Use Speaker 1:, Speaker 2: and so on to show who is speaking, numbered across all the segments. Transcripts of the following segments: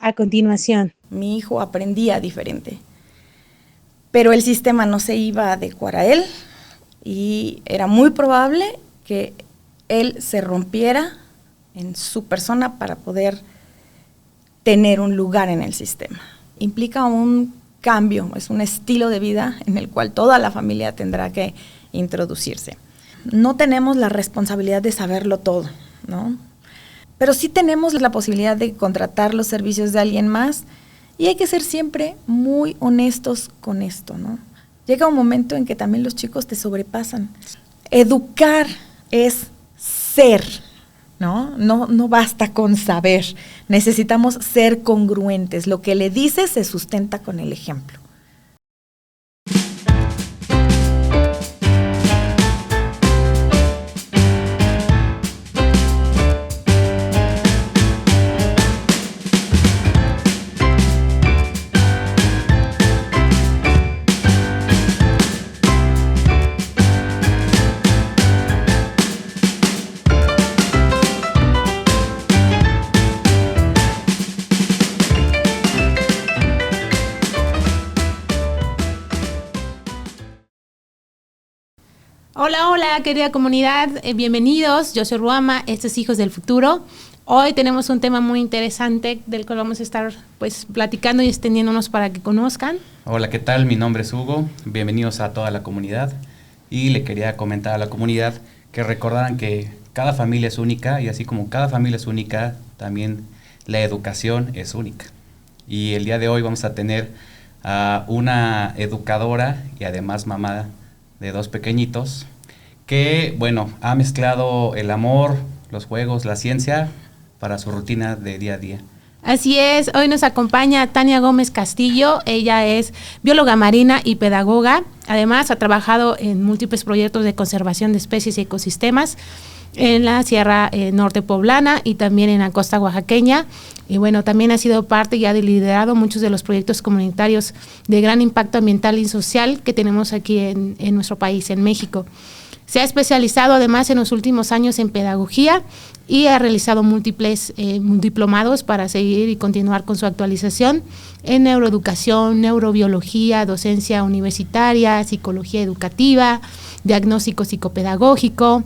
Speaker 1: a continuación?
Speaker 2: Mi hijo aprendía diferente, pero el sistema no se iba a adecuar a él y era muy probable que él se rompiera en su persona para poder tener un lugar en el sistema. Implica un cambio, es un estilo de vida en el cual toda la familia tendrá que introducirse. No tenemos la responsabilidad de saberlo todo, ¿no? Pero sí tenemos la posibilidad de contratar los servicios de alguien más y hay que ser siempre muy honestos con esto, ¿no? Llega un momento en que también los chicos te sobrepasan. Educar es ser, ¿no? No basta con saber, necesitamos ser congruentes. Lo que le dices se sustenta con el ejemplo.
Speaker 1: Hola, hola, querida comunidad, bienvenidos, yo soy Ruama, esto es Hijos del Futuro. Hoy tenemos un tema muy interesante del cual vamos a estar pues platicando y extendiéndonos para que conozcan.
Speaker 3: Hola, ¿qué tal? Mi nombre es Hugo, bienvenidos a toda la comunidad y le quería comentar a la comunidad que recordaran que cada familia es única y así como cada familia es única, también la educación es única. Y el día de hoy vamos a tener a una educadora y además mamá de dos pequeñitos, que, bueno, ha mezclado el amor, los juegos, la ciencia para su rutina de día a día.
Speaker 1: Así es, hoy nos acompaña Tania Gómez Castillo, ella es bióloga marina y pedagoga, además ha trabajado en múltiples proyectos de conservación de especies y ecosistemas en la Sierra Norte Poblana y también en la costa oaxaqueña. Y bueno, también ha sido parte y ha liderado muchos de los proyectos comunitarios de gran impacto ambiental y social que tenemos aquí en nuestro país, en México. Se ha especializado además en los últimos años en pedagogía y ha realizado múltiples diplomados para seguir y continuar con su actualización en neuroeducación, neurobiología, docencia universitaria, psicología educativa, diagnóstico psicopedagógico,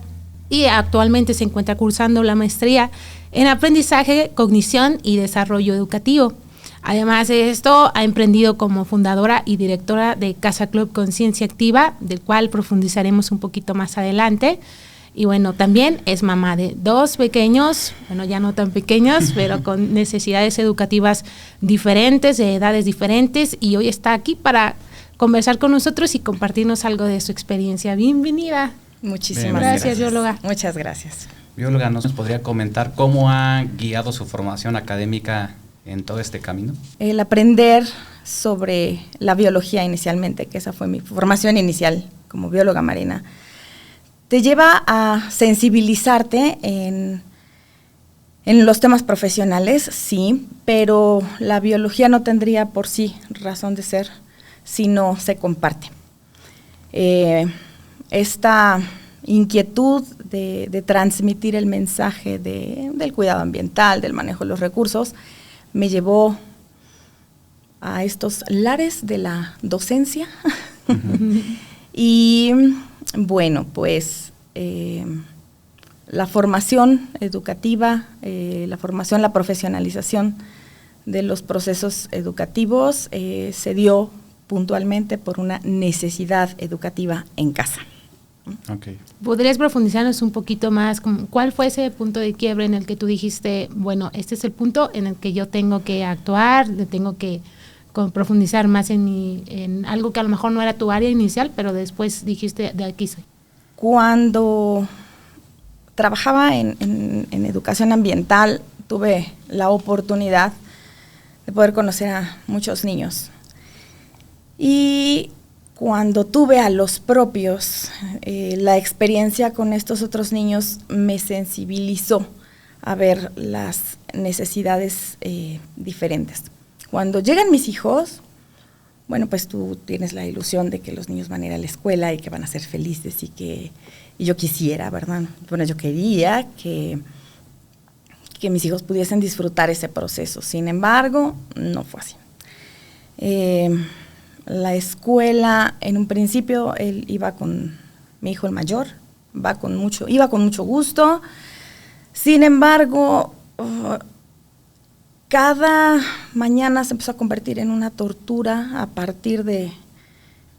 Speaker 1: y actualmente se encuentra cursando la maestría en aprendizaje, cognición y desarrollo educativo. Además de esto, ha emprendido como fundadora y directora de Casa Club Conciencia Activa, del cual profundizaremos un poquito más adelante. Y bueno, también es mamá de dos pequeños, bueno, ya no tan pequeños, pero con necesidades educativas diferentes, de edades diferentes, y hoy está aquí para conversar con nosotros y compartirnos algo de su experiencia. Bienvenida.
Speaker 2: Muchísimas
Speaker 1: gracias, bióloga.
Speaker 2: Muchas gracias.
Speaker 3: Bióloga, ¿nos podría comentar cómo ha guiado su formación académica en todo este camino?
Speaker 2: El aprender sobre la biología inicialmente, que esa fue mi formación inicial como bióloga marina, te lleva a sensibilizarte en los temas profesionales, sí, pero la biología no tendría por sí razón de ser si no se comparte. Esta inquietud de transmitir el mensaje del cuidado ambiental, del manejo de los recursos, me llevó a estos lares de la docencia. Y bueno, pues la formación educativa, la profesionalización de los procesos educativos se dio puntualmente por una necesidad educativa en casa.
Speaker 3: Okay.
Speaker 1: ¿Podrías profundizarnos un poquito más? ¿Cuál fue ese punto de quiebre en el que tú dijiste, bueno, este es el punto en el que yo tengo que actuar, tengo que profundizar más en algo que a lo mejor no era tu área inicial, pero después dijiste, de aquí soy?
Speaker 2: Cuando trabajaba en educación ambiental, tuve la oportunidad de poder conocer a muchos niños. Y cuando tuve a los propios, la experiencia con estos otros niños me sensibilizó a ver las necesidades diferentes. Cuando llegan mis hijos, bueno, pues tú tienes la ilusión de que los niños van a ir a la escuela y que van a ser felices y yo quisiera, ¿verdad? Bueno, yo quería que que mis hijos pudiesen disfrutar ese proceso. Sin embargo, no fue así. La escuela, en un principio, él iba con mi hijo el mayor, iba con mucho gusto. Sin embargo, cada mañana se empezó a convertir en una tortura a partir de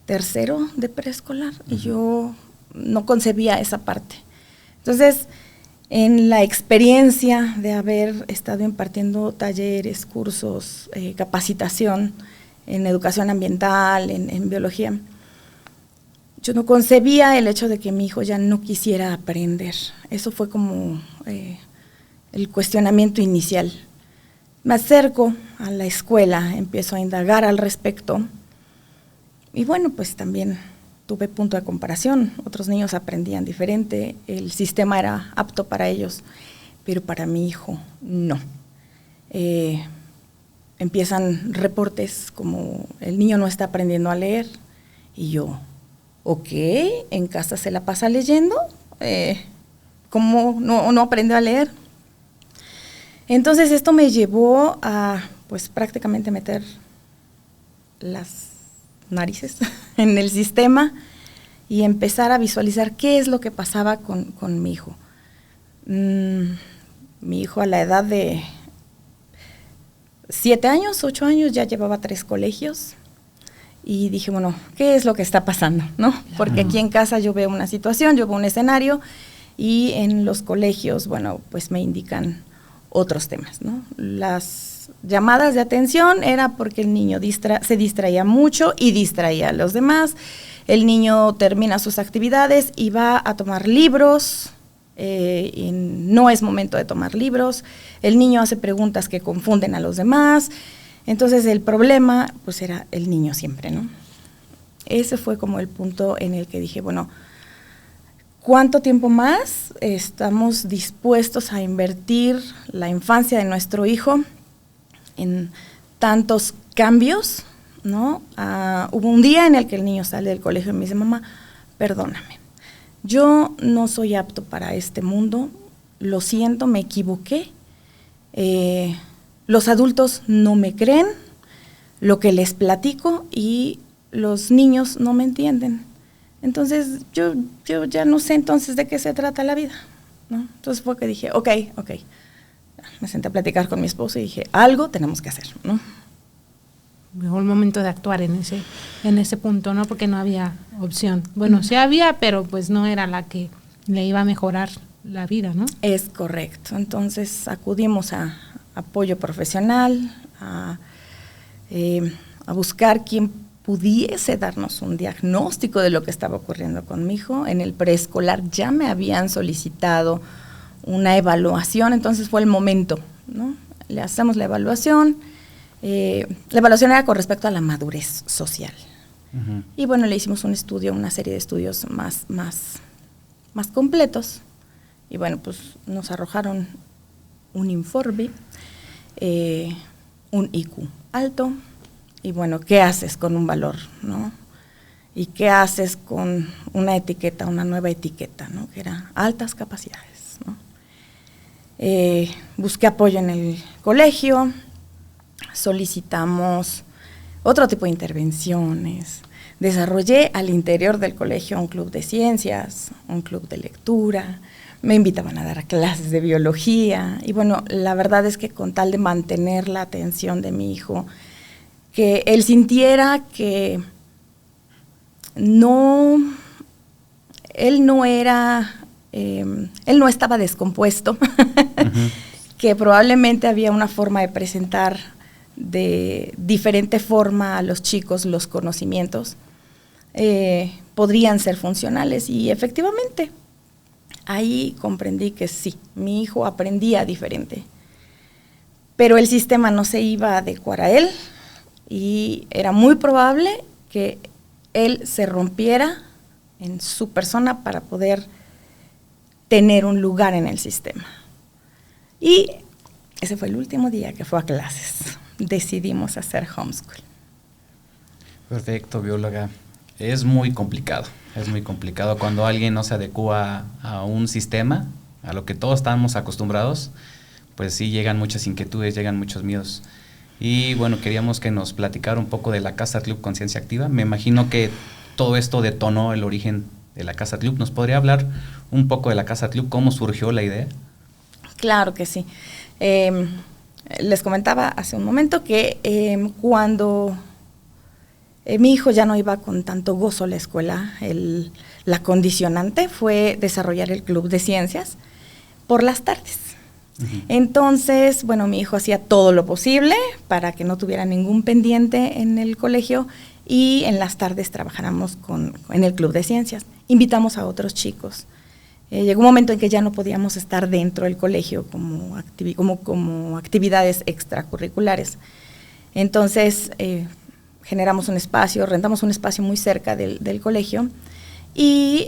Speaker 2: tercero de preescolar, y yo no concebía esa parte. Entonces, en la experiencia de haber estado impartiendo talleres, cursos, capacitación en educación ambiental, en biología, yo no concebía el hecho de que mi hijo ya no quisiera aprender. Eso fue como el cuestionamiento inicial. Me acerco a la escuela, empiezo a indagar al respecto, y bueno, pues también tuve punto de comparación. Otros niños aprendían diferente, el sistema era apto para ellos, pero para mi hijo no. Empiezan reportes como el niño no está aprendiendo a leer, y yo, ok, en casa se la pasa leyendo, ¿cómo no aprendió a leer? Entonces esto me llevó a pues prácticamente meter las narices en el sistema y empezar a visualizar qué es lo que pasaba con mi hijo. Mi hijo a la edad de 7 años, 8 años, ya llevaba 3 colegios, y dije, bueno, ¿qué es lo que está pasando, no? Porque aquí en casa yo veo una situación, yo veo un escenario, y en los colegios, bueno, pues me indican otros temas, ¿no? Las llamadas de atención era porque el niño se distraía mucho y distraía a los demás. El niño termina sus actividades y va a tomar libros, y no es momento de tomar libros. El niño hace preguntas que confunden a los demás. Entonces el problema pues era el niño siempre, ¿no? Ese fue como el punto en el que dije, bueno, ¿cuánto tiempo más estamos dispuestos a invertir la infancia de nuestro hijo en tantos cambios, ¿no? Hubo un día en el que el niño sale del colegio y me dice, mamá, perdóname, yo no soy apto para este mundo, lo siento, me equivoqué, los adultos no me creen lo que les platico y los niños no me entienden. Entonces, yo ya no sé entonces de qué se trata la vida, ¿no? Entonces fue que dije, ok. Me senté a platicar con mi esposo y dije, algo tenemos que hacer, ¿no?
Speaker 1: Llegó el momento de actuar en ese punto, ¿no? Porque no había opción. Bueno, sí había, pero pues no era la que le iba a mejorar la vida, ¿no?
Speaker 2: Es correcto. Entonces acudimos a apoyo profesional, a buscar quién pudiese darnos un diagnóstico de lo que estaba ocurriendo con mi hijo. En el preescolar ya me habían solicitado una evaluación, entonces fue el momento, ¿no? Le hacemos la evaluación. La evaluación era con respecto a la madurez social. Uh-huh. Y bueno, le hicimos un estudio, una serie de estudios más completos. Y bueno, pues nos arrojaron un informe, un IQ alto. Y bueno, ¿qué haces con un valor, no? ¿Y qué haces con una etiqueta, una nueva etiqueta, ¿no? Que era altas capacidades, ¿no? Busqué apoyo en el colegio, solicitamos otro tipo de intervenciones, desarrollé al interior del colegio un club de ciencias, un club de lectura, me invitaban a dar clases de biología, y bueno, la verdad es que con tal de mantener la atención de mi hijo, que él sintiera que él no estaba descompuesto, uh-huh. Que probablemente había una forma de presentar de diferente forma a los chicos los conocimientos, podrían ser funcionales, y efectivamente ahí comprendí que sí, mi hijo aprendía diferente, pero el sistema no se iba a adecuar a él, y era muy probable que él se rompiera en su persona para poder tener un lugar en el sistema. Y ese fue el último día que fue a clases. Decidimos hacer homeschool.
Speaker 3: Perfecto, bióloga. Es muy complicado cuando alguien no se adecua a un sistema, a lo que todos estamos acostumbrados, pues sí llegan muchas inquietudes, llegan muchos miedos. Y bueno, queríamos que nos platicara un poco de la Casa Club Conciencia Activa. Me imagino que todo esto detonó el origen de la Casa Club. ¿Nos podría hablar un poco de la Casa Club? ¿Cómo surgió la idea?
Speaker 2: Claro que sí. Les comentaba hace un momento que cuando mi hijo ya no iba con tanto gozo a la escuela, la condicionante fue desarrollar el club de ciencias por las tardes. Entonces, bueno, mi hijo hacía todo lo posible para que no tuviera ningún pendiente en el colegio y en las tardes trabajáramos en el club de ciencias. Invitamos a otros chicos. Llegó un momento en que ya no podíamos estar dentro del colegio como actividades extracurriculares. Entonces, generamos un espacio, rentamos un espacio muy cerca del colegio y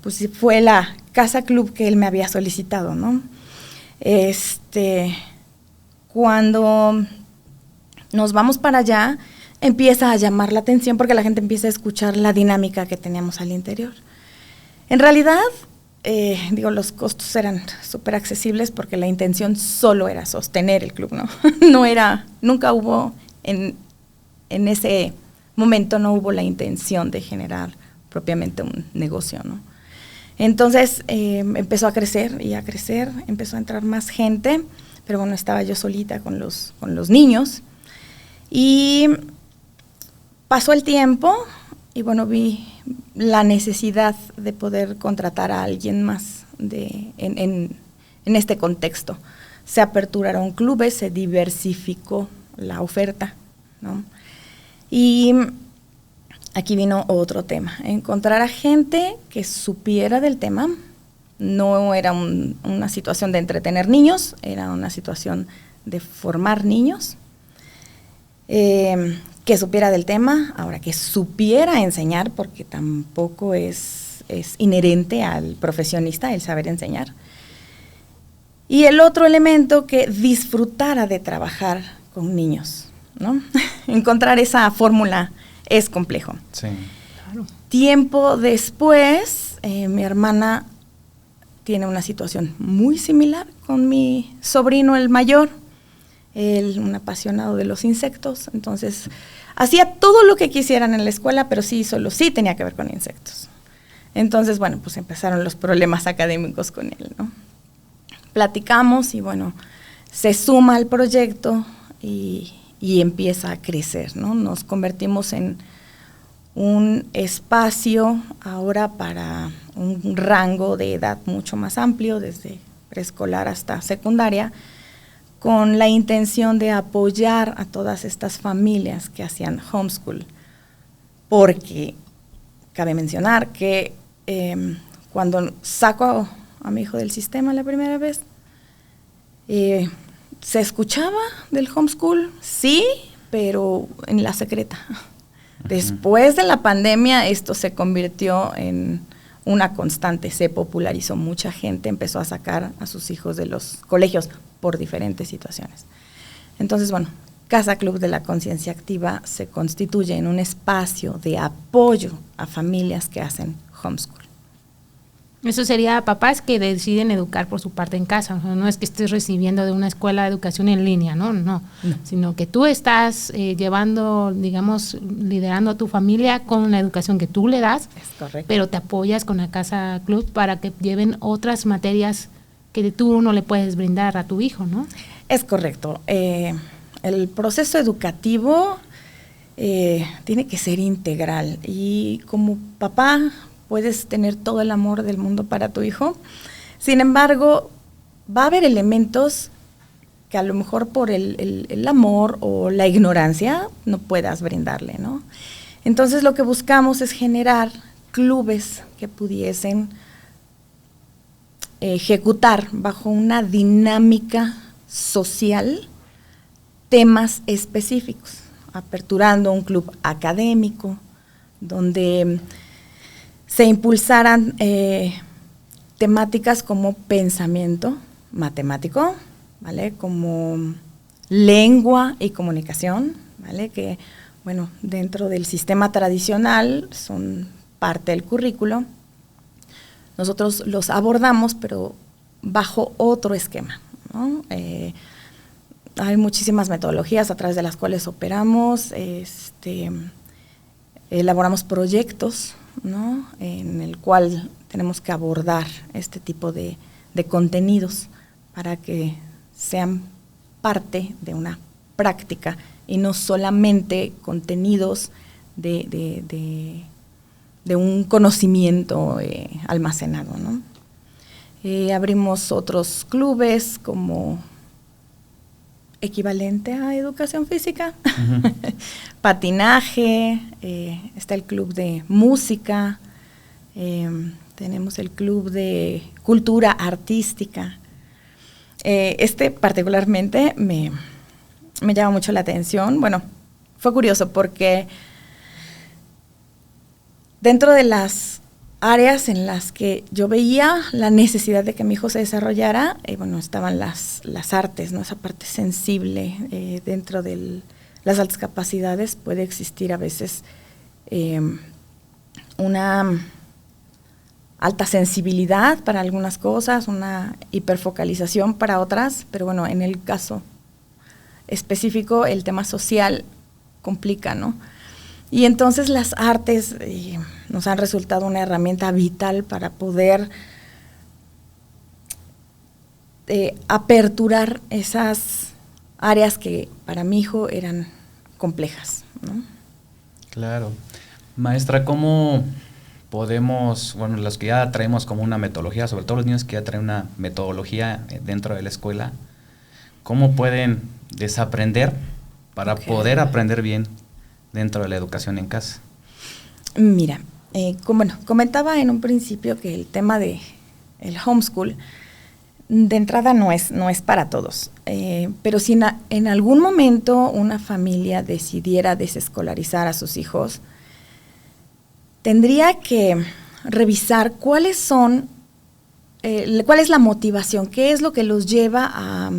Speaker 2: pues fue la Casa Club que él me había solicitado, ¿no? Cuando nos vamos para allá, empieza a llamar la atención porque la gente empieza a escuchar la dinámica que teníamos al interior. En realidad, los costos eran súper accesibles porque la intención solo era sostener el club, ¿no? Nunca hubo, en ese momento no hubo la intención de generar propiamente un negocio, ¿no? Entonces empezó a crecer y a crecer, empezó a entrar más gente, pero bueno, estaba yo solita con los niños y pasó el tiempo y bueno, vi la necesidad de poder contratar a alguien más en este contexto. Se aperturaron clubes, se diversificó la oferta, ¿no? Y aquí vino otro tema, encontrar a gente que supiera del tema. No era una situación de entretener niños, era una situación de formar niños, que supiera del tema, ahora que supiera enseñar, porque tampoco es inherente al profesionista el saber enseñar. Y el otro elemento, que disfrutara de trabajar con niños, ¿no? Encontrar esa fórmula es complejo.
Speaker 3: Sí,
Speaker 2: claro. Tiempo después, mi hermana tiene una situación muy similar con mi sobrino, el mayor, él un apasionado de los insectos, entonces hacía todo lo que quisieran en la escuela, pero sí tenía que ver con insectos. Entonces, bueno, pues empezaron los problemas académicos con él, ¿no? Platicamos y bueno, se suma al proyecto y empieza a crecer, ¿no? Nos convertimos en un espacio ahora para un rango de edad mucho más amplio, desde preescolar hasta secundaria, con la intención de apoyar a todas estas familias que hacían homeschool, porque cabe mencionar que cuando saco a mi hijo del sistema la primera vez, ¿se escuchaba del homeschool? Sí, pero en la secreta. Después de la pandemia esto se convirtió en una constante, se popularizó, mucha gente empezó a sacar a sus hijos de los colegios por diferentes situaciones. Entonces, bueno, Casa Club de la Conciencia Activa se constituye en un espacio de apoyo a familias que hacen homeschool.
Speaker 1: Eso sería papás que deciden educar por su parte en casa, no es que estés recibiendo de una escuela de educación en línea, no, sino que tú estás llevando, digamos, liderando a tu familia con la educación que tú le das,
Speaker 2: es correcto,
Speaker 1: pero te apoyas con la Casa Club para que lleven otras materias que tú no le puedes brindar a tu hijo, ¿no?
Speaker 2: Es correcto. El proceso educativo tiene que ser integral y como papá puedes tener todo el amor del mundo para tu hijo, sin embargo, va a haber elementos que a lo mejor por el amor o la ignorancia no puedas brindarle, ¿no? Entonces lo que buscamos es generar clubes que pudiesen ejecutar bajo una dinámica social temas específicos, aperturando un club académico donde se impulsaran temáticas como pensamiento matemático, ¿vale? Como lengua y comunicación, ¿vale? Que, bueno, dentro del sistema tradicional son parte del currículo. Nosotros los abordamos, pero bajo otro esquema, ¿no? Hay muchísimas metodologías a través de las cuales operamos, elaboramos proyectos, ¿no? En el cual tenemos que abordar este tipo de contenidos para que sean parte de una práctica y no solamente contenidos de un conocimiento almacenado, ¿no? Abrimos otros clubes como equivalente a educación física, uh-huh. Patinaje, está el club de música, tenemos el club de cultura artística. Particularmente me llama mucho la atención. Bueno, fue curioso porque dentro de las áreas en las que yo veía la necesidad de que mi hijo se desarrollara, estaban las artes, ¿no? Esa parte sensible. Dentro de las altas capacidades puede existir a veces una alta sensibilidad para algunas cosas, una hiperfocalización para otras, pero bueno, en el caso específico el tema social complica, ¿no? Y entonces las artes nos han resultado una herramienta vital para poder aperturar esas áreas que para mi hijo eran complejas, ¿no?
Speaker 3: Claro. Maestra, ¿cómo podemos, los que ya traemos como una metodología, sobre todo los niños que ya traen una metodología dentro de la escuela, cómo pueden desaprender para poder aprender bien dentro de la educación en casa?
Speaker 2: Mira, comentaba en un principio que el tema de el homeschool de entrada no es para todos, pero si en algún momento una familia decidiera desescolarizar a sus hijos, tendría que revisar cuál es la motivación, qué es lo que los lleva a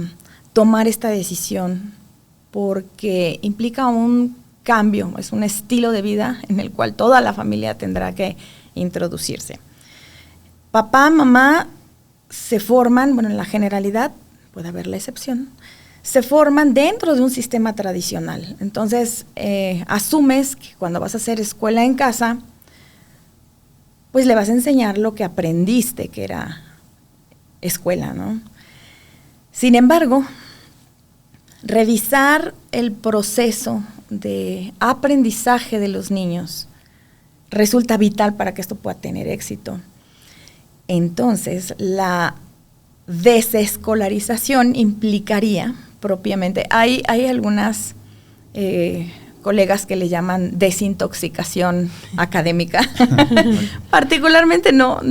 Speaker 2: tomar esta decisión, porque implica un cambio, es un estilo de vida en el cual toda la familia tendrá que introducirse. Papá, mamá se forman, en la generalidad, puede haber la excepción, se forman dentro de un sistema tradicional. Entonces, asumes que cuando vas a hacer escuela en casa, pues le vas a enseñar lo que aprendiste, que era escuela, ¿no? Sin embargo, revisar el proceso de aprendizaje de los niños resulta vital para que esto pueda tener éxito. Entonces, la desescolarización implicaría propiamente, hay algunas colegas que le llaman desintoxicación académica. Particularmente no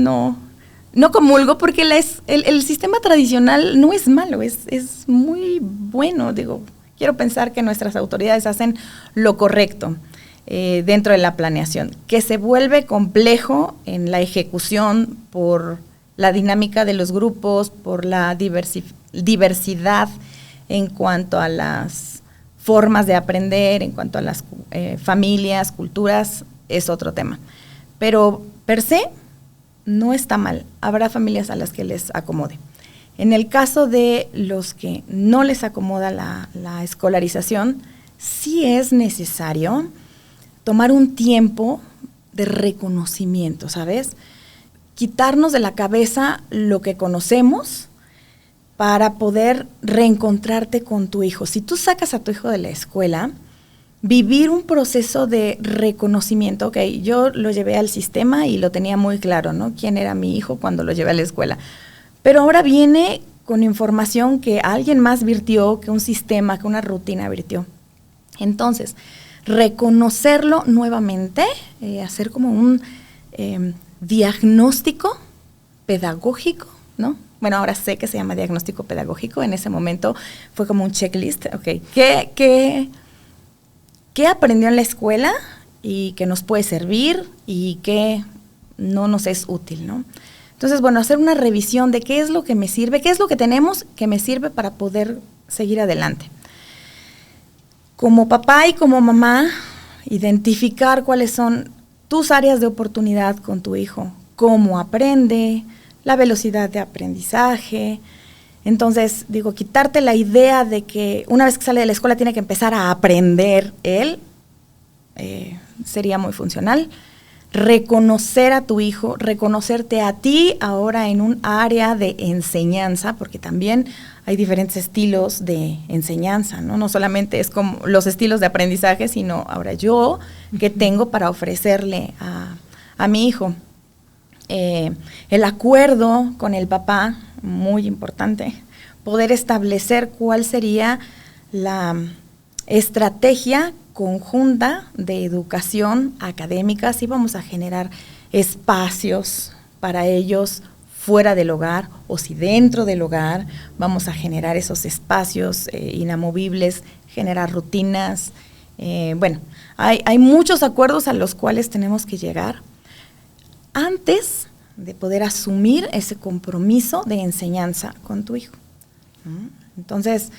Speaker 2: comulgo porque el sistema tradicional no es malo, es muy bueno. Quiero pensar que nuestras autoridades hacen lo correcto dentro de la planeación, que se vuelve complejo en la ejecución por la dinámica de los grupos, por la diversidad en cuanto a las formas de aprender, en cuanto a las familias, culturas, es otro tema. Pero per se no está mal, habrá familias a las que les acomode. En el caso de los que no les acomoda la escolarización, sí es necesario tomar un tiempo de reconocimiento, ¿sabes? Quitarnos de la cabeza lo que conocemos para poder reencontrarte con tu hijo. Si tú sacas a tu hijo de la escuela, vivir un proceso de reconocimiento, ok, yo lo llevé al sistema y lo tenía muy claro, ¿no? Quién era mi hijo cuando lo llevé a la escuela. Pero ahora viene con información que alguien más virtió, que un sistema, que una rutina virtió. Entonces, reconocerlo nuevamente, hacer como un diagnóstico pedagógico, ¿no? Bueno, ahora sé que se llama diagnóstico pedagógico, en ese momento fue como un checklist, ok, ¿qué aprendió en la escuela y que nos puede servir y qué no nos es útil, ¿no? Entonces, hacer una revisión de qué es lo que me sirve, qué es lo que tenemos que me sirve para poder seguir adelante. Como papá y como mamá, identificar cuáles son tus áreas de oportunidad con tu hijo, cómo aprende, la velocidad de aprendizaje, Entonces, digo, quitarte la idea de que una vez que sale de la escuela tiene que empezar a aprender él, sería muy funcional. Reconocer a tu hijo, reconocerte a ti ahora en un área de enseñanza, porque también hay diferentes estilos de enseñanza, ¿no? No solamente es como los estilos de aprendizaje, sino ahora yo, ¿qué tengo para ofrecerle a mi hijo? El acuerdo con el papá, muy importante, poder establecer cuál sería la estrategia conjunta de educación académica, si vamos a generar espacios para ellos fuera del hogar o si dentro del hogar vamos a generar esos espacios inamovibles, generar rutinas. Bueno, hay muchos acuerdos a los cuales tenemos que llegar antes de poder asumir ese compromiso de enseñanza con tu hijo. Entonces,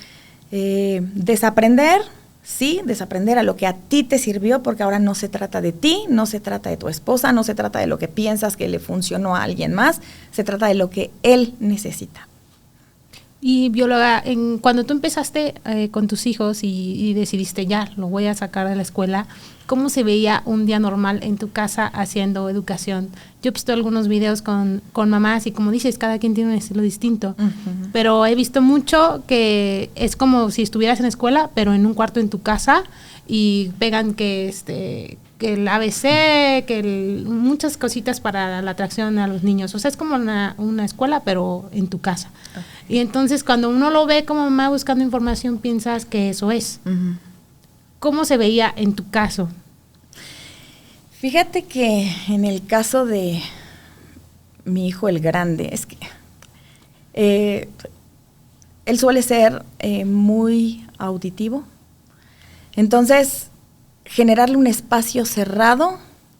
Speaker 2: desaprender, sí, desaprender a lo que a ti te sirvió, porque ahora no se trata de ti, no se trata de tu esposa, no se trata de lo que piensas que le funcionó a alguien más, se trata de lo que él necesita.
Speaker 1: Y bióloga, cuando tú empezaste con tus hijos y decidiste ya, lo voy a sacar de la escuela, ¿cómo se veía un día normal en tu casa haciendo educación? Yo he visto algunos videos con mamás y como dices, cada quien tiene un estilo distinto, pero he visto mucho que es como si estuvieras en escuela, pero en un cuarto en tu casa y pegan que el ABC, muchas cositas para la atracción a los niños. O sea, es como una escuela, pero en tu casa. Okay. Y entonces, cuando uno lo ve como mamá buscando información, piensas que eso es. ¿Cómo se veía en tu caso?
Speaker 2: Fíjate que en el caso de mi hijo el grande, es que él suele ser muy auditivo. Entonces, generarle un espacio cerrado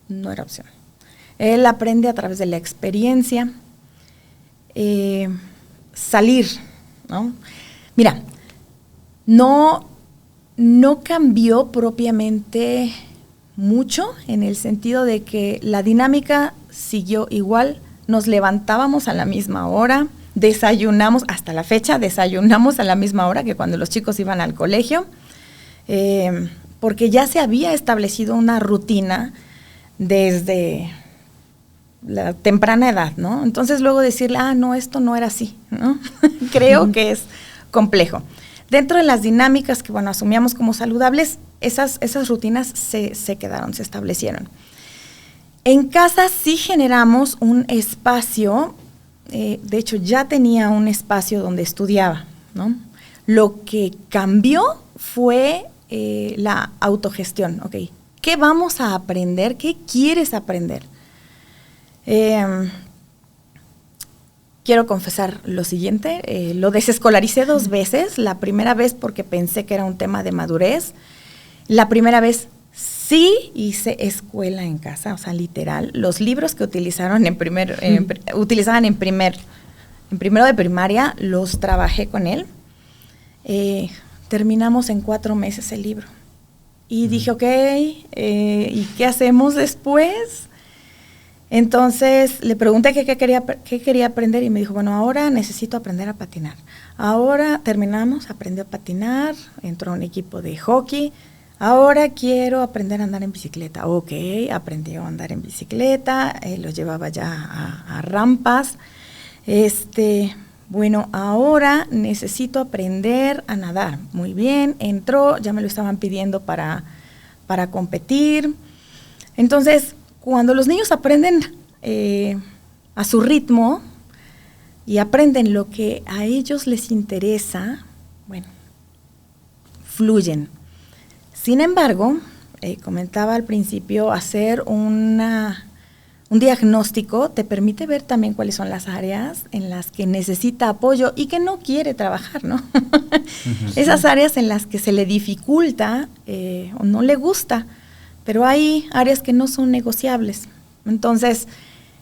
Speaker 2: no era opción. Él aprende a través de la experiencia, salir, ¿no? Mira, no cambió propiamente mucho en el sentido de que la dinámica siguió igual, nos levantábamos a la misma hora, desayunamos, hasta la fecha desayunamos a la misma hora que cuando los chicos iban al colegio, porque ya se había establecido una rutina desde la temprana edad, ¿no? Entonces luego decirle, no, esto no era así, ¿no? Creo que es complejo. Dentro de las dinámicas que, bueno, asumíamos como saludables, esas rutinas se quedaron, se establecieron. En casa sí generamos un espacio, de hecho ya tenía un espacio donde estudiaba, ¿no? Lo que cambió fue la autogestión, ¿ok? ¿Qué vamos a aprender? ¿Qué quieres aprender? Quiero confesar lo siguiente, lo desescolaricé 2 veces, la primera vez porque pensé que era un tema de madurez, la primera vez sí hice escuela en casa, o sea, literal, los libros que utilizaban en primero de primaria, los trabajé con él, terminamos en 4 meses el libro, y dije, ok, ¿y qué hacemos después? Entonces le pregunté qué quería aprender y me dijo, bueno, ahora necesito aprender a patinar. Ahora terminamos, aprendió a patinar, entró a un equipo de hockey. Ahora quiero aprender a andar en bicicleta. Ok, aprendió a andar en bicicleta, lo llevaba ya a rampas. Bueno, ahora necesito aprender a nadar. Muy bien, entró, ya me lo estaban pidiendo para competir. Entonces, cuando los niños aprenden a su ritmo y aprenden lo que a ellos les interesa, bueno, fluyen. Sin embargo, comentaba al principio, hacer un diagnóstico te permite ver también cuáles son las áreas en las que necesita apoyo y que no quiere trabajar, ¿no? Esas áreas en las que se le dificulta o no le gusta. Pero hay áreas que no son negociables. Entonces,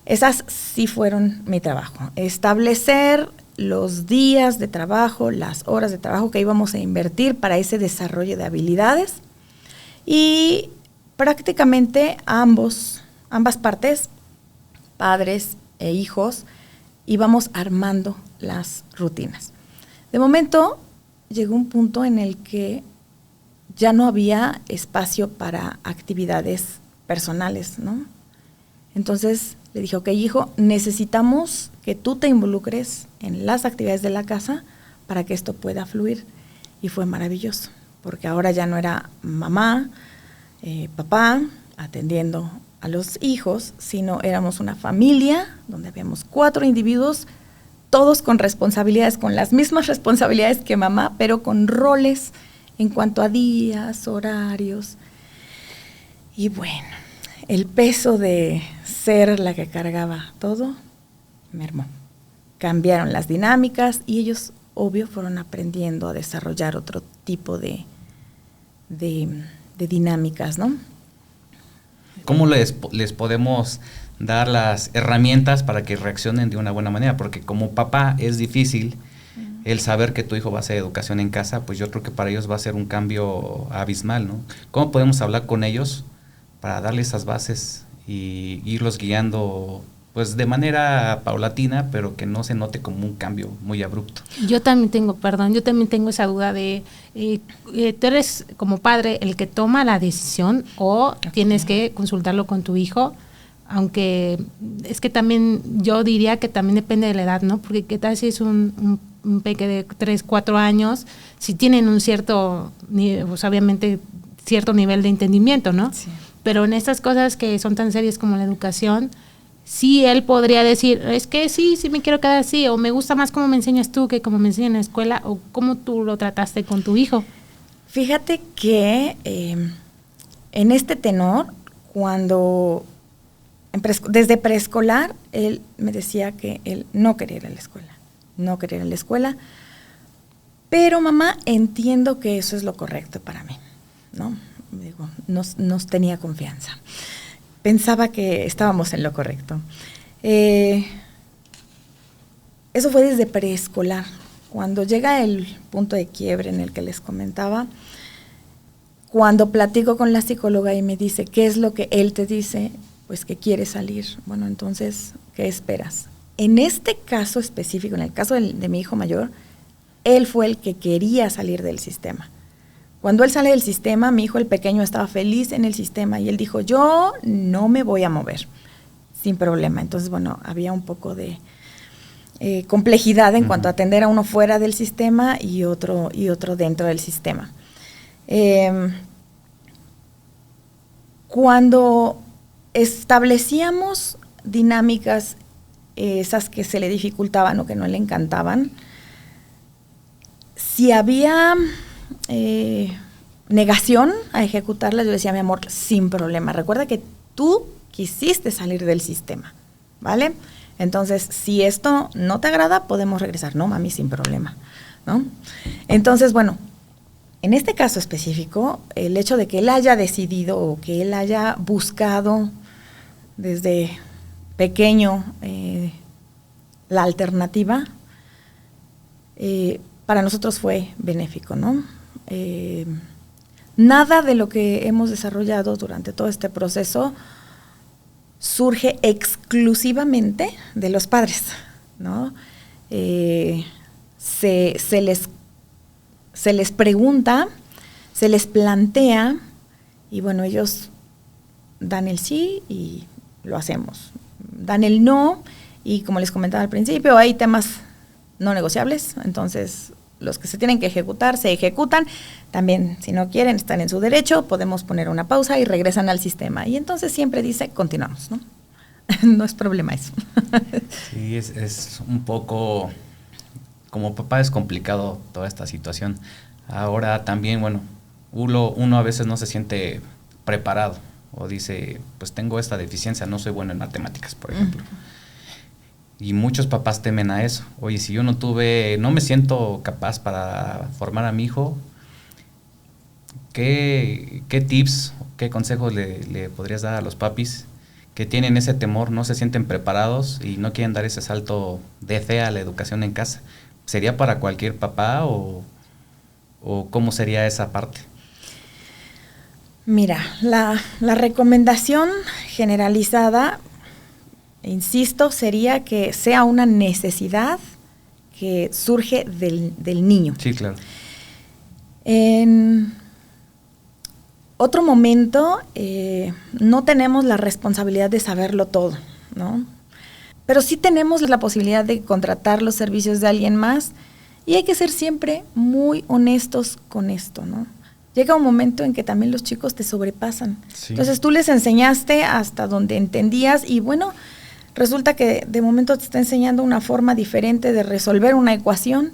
Speaker 2: esas sí fueron mi trabajo. Establecer los días de trabajo, las horas de trabajo que íbamos a invertir para ese desarrollo de habilidades. Y prácticamente ambas partes, padres e hijos, íbamos armando las rutinas. De momento llegó un punto en el que ya no había espacio para actividades personales, ¿no? Entonces le dije, ok, hijo, necesitamos que tú te involucres en las actividades de la casa para que esto pueda fluir. Y fue maravilloso, porque ahora ya no era mamá, papá, atendiendo a los hijos, sino éramos una familia donde habíamos 4 individuos, todos con responsabilidades, con las mismas responsabilidades que mamá, pero con roles en cuanto a días, horarios. Y bueno, el peso de ser la que cargaba todo mermó. Cambiaron las dinámicas y ellos, obvio, fueron aprendiendo a desarrollar otro tipo de dinámicas, ¿no?
Speaker 3: ¿Cómo les podemos dar las herramientas para que reaccionen de una buena manera? Porque como papá es difícil el saber que tu hijo va a hacer educación en casa, pues yo creo que para ellos va a ser un cambio abismal, ¿no? ¿Cómo podemos hablar con ellos para darles esas bases y irlos guiando pues de manera paulatina, pero que no se note como un cambio muy abrupto?
Speaker 1: Yo también tengo esa duda de, ¿tú eres como padre el que toma la decisión o tienes que consultarlo con tu hijo? Aunque es que también yo diría que también depende de la edad, ¿no? Porque qué tal si es un peque de 3, 4 años, si tienen un cierto, pues obviamente cierto nivel de entendimiento, ¿no? Sí. Pero en estas cosas que son tan serias como la educación, sí él podría decir, es que sí me quiero quedar así, o me gusta más cómo me enseñas tú que cómo me enseñan en la escuela, o cómo tú lo trataste con tu hijo.
Speaker 2: Fíjate que en este tenor, cuando desde preescolar, él me decía que él no quería ir a la escuela, pero mamá, entiendo que eso es lo correcto para mí, ¿no? Digo, nos tenía confianza. Pensaba que estábamos en lo correcto. Eso fue desde preescolar. Cuando llega el punto de quiebre en el que les comentaba, cuando platico con la psicóloga y me dice, ¿qué es lo que él te dice? Pues que quiere salir. Bueno, entonces, ¿qué esperas? En este caso específico, en el caso de mi hijo mayor, él fue el que quería salir del sistema. Cuando él sale del sistema, mi hijo el pequeño estaba feliz en el sistema y él dijo, yo no me voy a mover, sin problema. Entonces, bueno, había un poco de complejidad en cuanto a atender a uno fuera del sistema y otro dentro del sistema. Cuando establecíamos dinámicas, esas que se le dificultaban o que no le encantaban, si había negación a ejecutarlas, yo decía, mi amor, sin problema, recuerda que tú quisiste salir del sistema, ¿vale? Entonces, si esto no te agrada, podemos regresar. No, mami, sin problema, ¿no? Entonces, bueno, en este caso específico, el hecho de que él haya decidido o que él haya buscado desde pequeño la alternativa, para nosotros fue benéfico, ¿no? Nada de lo que hemos desarrollado durante todo este proceso surge exclusivamente de los padres, ¿no? Se les pregunta, se les plantea y bueno, ellos dan el sí y lo hacemos. Dan el no y como les comentaba al principio, hay temas no negociables, entonces los que se tienen que ejecutar se ejecutan. También, si no quieren, están en su derecho, podemos poner una pausa y regresan al sistema. Y entonces siempre dice, continuamos, ¿no? No es problema eso.
Speaker 3: Sí, es un poco, como papá es complicado toda esta situación. Ahora también, bueno, uno a veces no se siente preparado o dice, pues tengo esta deficiencia, no soy bueno en matemáticas, por ejemplo. Y muchos papás temen a eso. Oye, si yo no me siento capaz para formar a mi hijo, ¿qué tips, qué consejos le podrías dar a los papis que tienen ese temor, no se sienten preparados y no quieren dar ese salto de fe a la educación en casa? ¿Sería para cualquier papá o cómo sería esa parte?
Speaker 2: Mira, la recomendación generalizada, insisto, sería que sea una necesidad que surge del niño.
Speaker 3: Sí, claro.
Speaker 2: En otro momento, no tenemos la responsabilidad de saberlo todo, ¿no? Pero sí tenemos la posibilidad de contratar los servicios de alguien más y hay que ser siempre muy honestos con esto, ¿no? Llega un momento en que también los chicos te sobrepasan. Sí. Entonces tú les enseñaste hasta donde entendías y bueno, resulta que de momento te está enseñando una forma diferente de resolver una ecuación.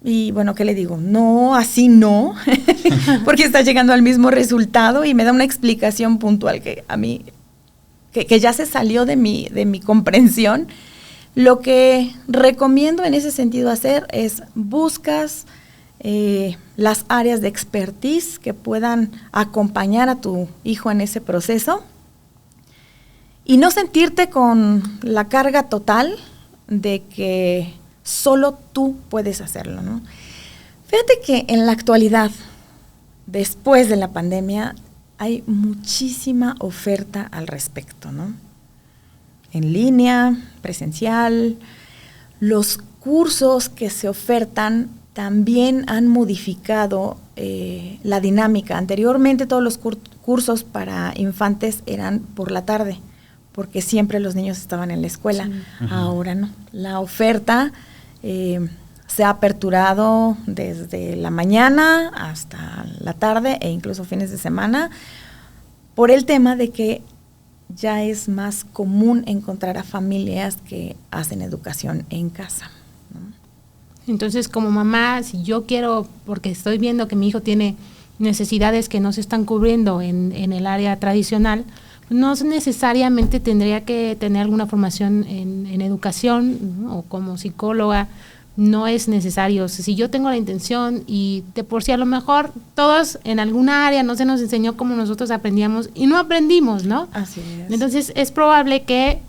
Speaker 2: Y bueno, ¿qué le digo? No, así no, porque está llegando al mismo resultado y me da una explicación puntual que a mí, que ya se salió de mi comprensión. Lo que recomiendo en ese sentido hacer es buscas las áreas de expertise que puedan acompañar a tu hijo en ese proceso y no sentirte con la carga total de que solo tú puedes hacerlo, ¿no? Fíjate que en la actualidad, después de la pandemia, hay muchísima oferta al respecto, ¿no? En línea, presencial, los cursos que se ofertan también han modificado la dinámica. Anteriormente todos los cursos para infantes eran por la tarde, porque siempre los niños estaban en la escuela. Sí. Ahora no. La oferta se ha aperturado desde la mañana hasta la tarde e incluso fines de semana por el tema de que ya es más común encontrar a familias que hacen educación en casa, ¿no?
Speaker 1: Entonces, como mamá, si yo quiero, porque estoy viendo que mi hijo tiene necesidades que no se están cubriendo en el área tradicional, no necesariamente tendría que tener alguna formación en educación, ¿no? O como psicóloga, no es necesario. Si yo tengo la intención y de por sí a lo mejor todos en alguna área no se nos enseñó como nosotros aprendíamos y no aprendimos, ¿no?
Speaker 2: Así es.
Speaker 1: Entonces es probable que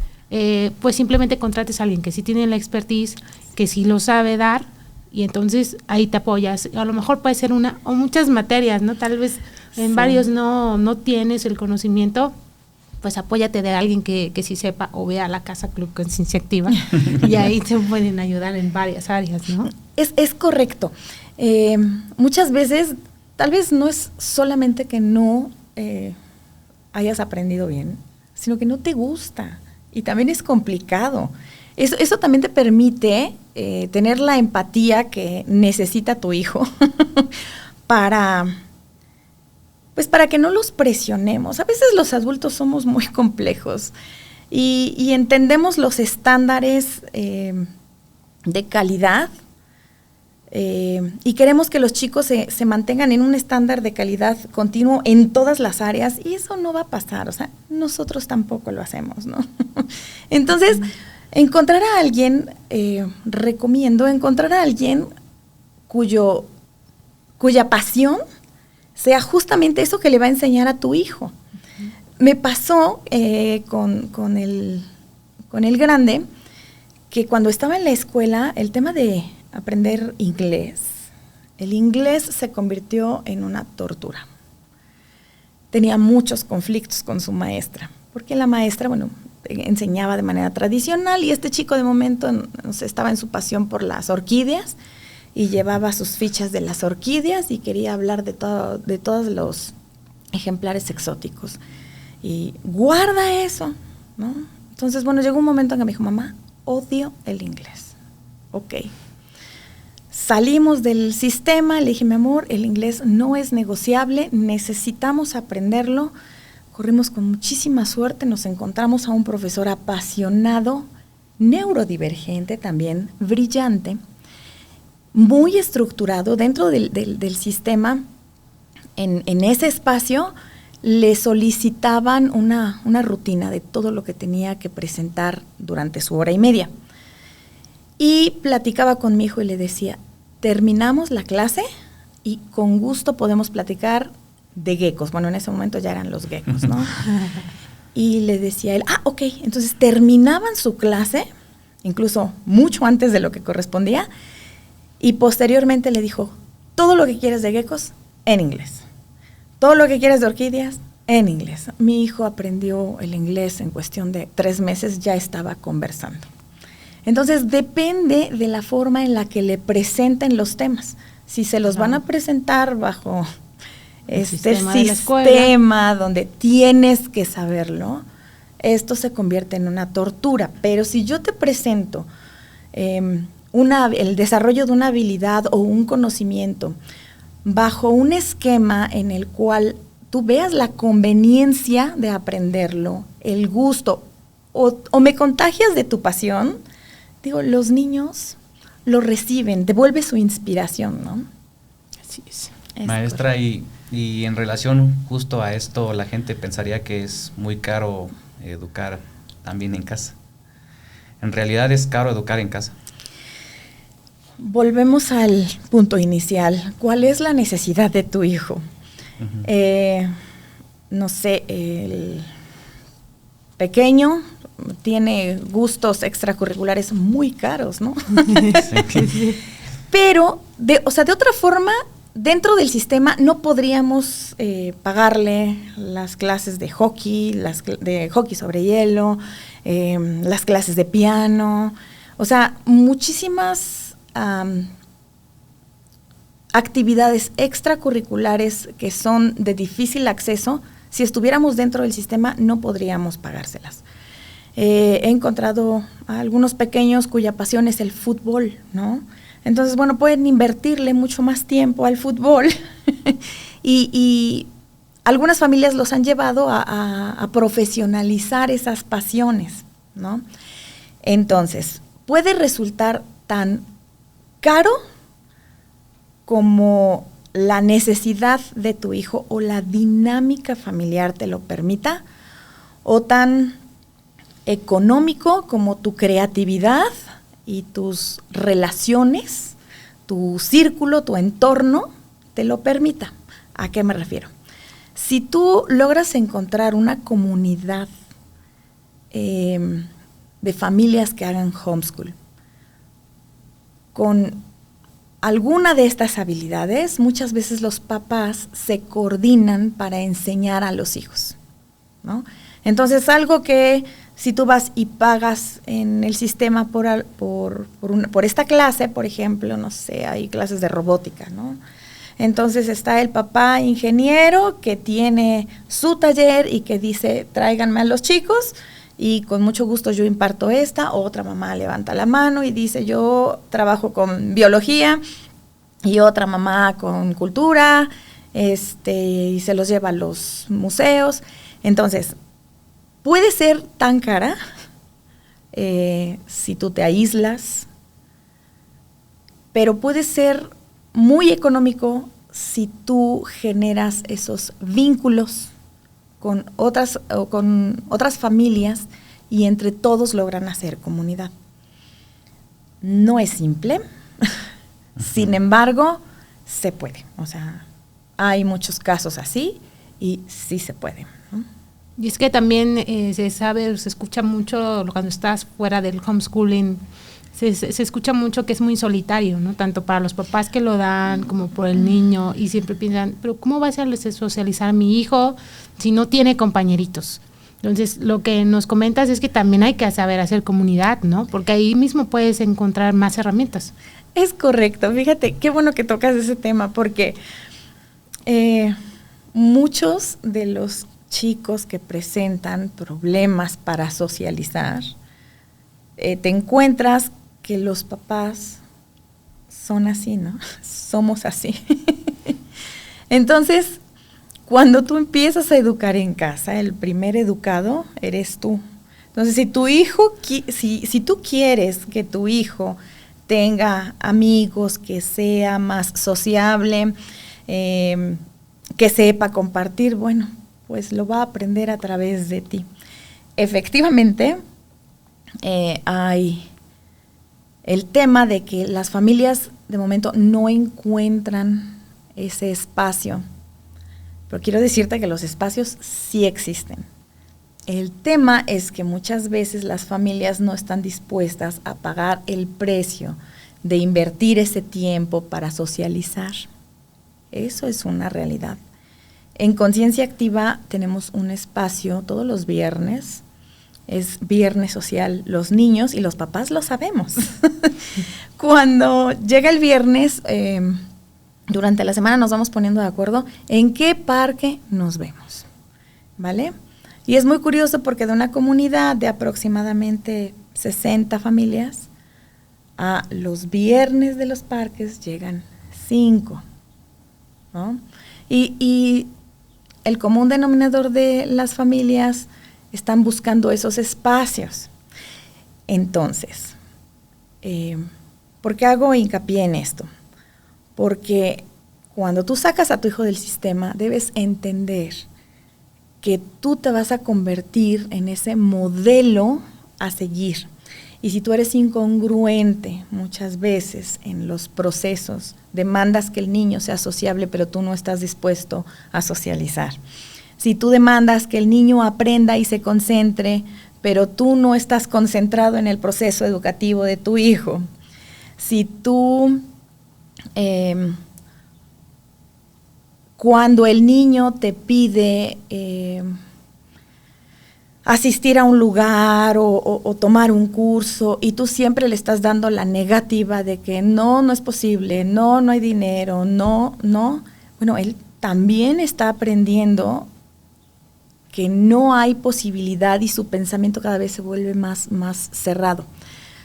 Speaker 1: pues simplemente contrates a alguien que sí tiene la expertise, que sí lo sabe dar y entonces ahí te apoyas. A lo mejor puede ser una o muchas materias, ¿no? Tal vez en varios no tienes el conocimiento, pues apóyate de alguien que sí sepa o vea la Casa Club Conciencia Activa y ahí te pueden ayudar en varias áreas, ¿no?
Speaker 2: Es correcto. Muchas veces, tal vez no es solamente que no hayas aprendido bien, sino que no te gusta y también es complicado. Eso también te permite tener la empatía que necesita tu hijo para que no los presionemos. A veces los adultos somos muy complejos y entendemos los estándares de calidad y queremos que los chicos se mantengan en un estándar de calidad continuo en todas las áreas y eso no va a pasar, o sea, nosotros tampoco lo hacemos, ¿no? Entonces, encontrar a alguien, recomiendo encontrar a alguien cuya pasión sea justamente eso que le va a enseñar a tu hijo. Uh-huh. Me pasó con el grande que cuando estaba en la escuela, el tema de aprender inglés, el inglés se convirtió en una tortura. Tenía muchos conflictos con su maestra, porque la maestra, enseñaba de manera tradicional y este chico de momento estaba en su pasión por las orquídeas y llevaba sus fichas de las orquídeas y quería hablar de todos los ejemplares exóticos. Y guarda eso, ¿no? Entonces, llegó un momento en que me dijo, mamá, odio el inglés. Ok. Salimos del sistema, le dije, mi amor, el inglés no es negociable, necesitamos aprenderlo. Corrimos con muchísima suerte, nos encontramos a un profesor apasionado, neurodivergente también, brillante, muy estructurado dentro del sistema. En ese espacio le solicitaban una rutina de todo lo que tenía que presentar durante su hora y media. Y platicaba con mi hijo y le decía, terminamos la clase y con gusto podemos platicar de geckos. En ese momento ya eran los geckos, ¿no? Y le decía él, ok, entonces terminaban su clase, incluso mucho antes de lo que correspondía, y posteriormente le dijo, todo lo que quieres de geckos, en inglés. Todo lo que quieres de orquídeas, en inglés. Mi hijo aprendió el inglés en cuestión de 3 meses, ya estaba conversando. Entonces, depende de la forma en la que le presenten los temas. Si se los van a presentar bajo este sistema donde tienes que saberlo, esto se convierte en una tortura. Pero si yo te presento el desarrollo de una habilidad o un conocimiento bajo un esquema en el cual tú veas la conveniencia de aprenderlo, el gusto, o me contagias de tu pasión, digo, los niños lo reciben, devuelve su inspiración, ¿no?
Speaker 1: Así es.
Speaker 3: Maestra, y en relación justo a esto, la gente pensaría que es muy caro educar también en casa. ¿En realidad es caro educar en casa?
Speaker 2: Volvemos al punto inicial. ¿Cuál es la necesidad de tu hijo? Uh-huh. No sé, el pequeño tiene gustos extracurriculares muy caros, ¿no? Sí. Pero, de otra forma, dentro del sistema no podríamos pagarle las clases de hockey, de hockey sobre hielo, las clases de piano, o sea, muchísimas actividades extracurriculares que son de difícil acceso. Si estuviéramos dentro del sistema no podríamos pagárselas. He encontrado a algunos pequeños cuya pasión es el fútbol, ¿no? Entonces, bueno, pueden invertirle mucho más tiempo al fútbol y algunas familias los han llevado a profesionalizar esas pasiones, ¿no? Entonces, puede resultar tan caro como la necesidad de tu hijo o la dinámica familiar te lo permita, o tan económico como tu creatividad y tus relaciones, tu círculo, tu entorno te lo permita. ¿A qué me refiero? Si tú logras encontrar una comunidad de familias que hagan homeschool con alguna de estas habilidades, muchas veces los papás se coordinan para enseñar a los hijos, ¿no? Entonces, algo que si tú vas y pagas en el sistema por esta clase, por ejemplo, no sé, hay clases de robótica, ¿no? Entonces está el papá ingeniero que tiene su taller y que dice, tráiganme a los chicos, y con mucho gusto yo imparto otra mamá levanta la mano y dice, yo trabajo con biología, y otra mamá con cultura, y se los lleva a los museos. Entonces, puede ser tan cara si tú te aíslas, pero puede ser muy económico si tú generas esos vínculos con otras familias y entre todos logran hacer comunidad. No es simple, sin embargo, se puede. O sea, hay muchos casos así y sí se puede, ¿no?
Speaker 1: Y es que también se escucha mucho cuando estás fuera del homeschooling, se escucha mucho que es muy solitario, ¿no? Tanto para los papás que lo dan como por el niño, y siempre piensan, pero ¿cómo va a socializar a mi hijo si no tiene compañeritos? Entonces, lo que nos comentas es que también hay que saber hacer comunidad, ¿no? Porque ahí mismo puedes encontrar más herramientas.
Speaker 2: Es correcto, fíjate, qué bueno que tocas ese tema, porque muchos de los chicos que presentan problemas para socializar, te encuentras que los papás son así, ¿no? Somos así. Entonces, cuando tú empiezas a educar en casa, el primer educado eres tú. Entonces, si tú quieres que tu hijo tenga amigos, que sea más sociable, que sepa compartir, bueno, pues lo va a aprender a través de ti. Efectivamente, hay el tema de que las familias de momento no encuentran ese espacio, pero quiero decirte que los espacios sí existen. El tema es que muchas veces las familias no están dispuestas a pagar el precio de invertir ese tiempo para socializar. Eso es una realidad. En Conciencia Activa tenemos un espacio todos los viernes es viernes social. Los niños y los papás lo sabemos. Cuando llega el viernes, durante la semana nos vamos poniendo de acuerdo en qué parque nos vemos, ¿vale? Y es muy curioso porque de una comunidad de aproximadamente 60 familias, a los viernes de los parques llegan 5, ¿no? Y el común denominador de las familias están buscando esos espacios. Entonces, ¿por qué hago hincapié en esto? Porque cuando tú sacas a tu hijo del sistema, debes entender que tú te vas a convertir en ese modelo a seguir. Y si tú eres incongruente muchas veces en los procesos, demandas que el niño sea sociable, pero tú no estás dispuesto a socializar. Si tú demandas que el niño aprenda y se concentre, pero tú no estás concentrado en el proceso educativo de tu hijo. Si tú, cuando el niño te pide asistir a un lugar o tomar un curso y tú siempre le estás dando la negativa de que no es posible, no hay dinero, no, bueno, él también está aprendiendo que no hay posibilidad y su pensamiento cada vez se vuelve más cerrado.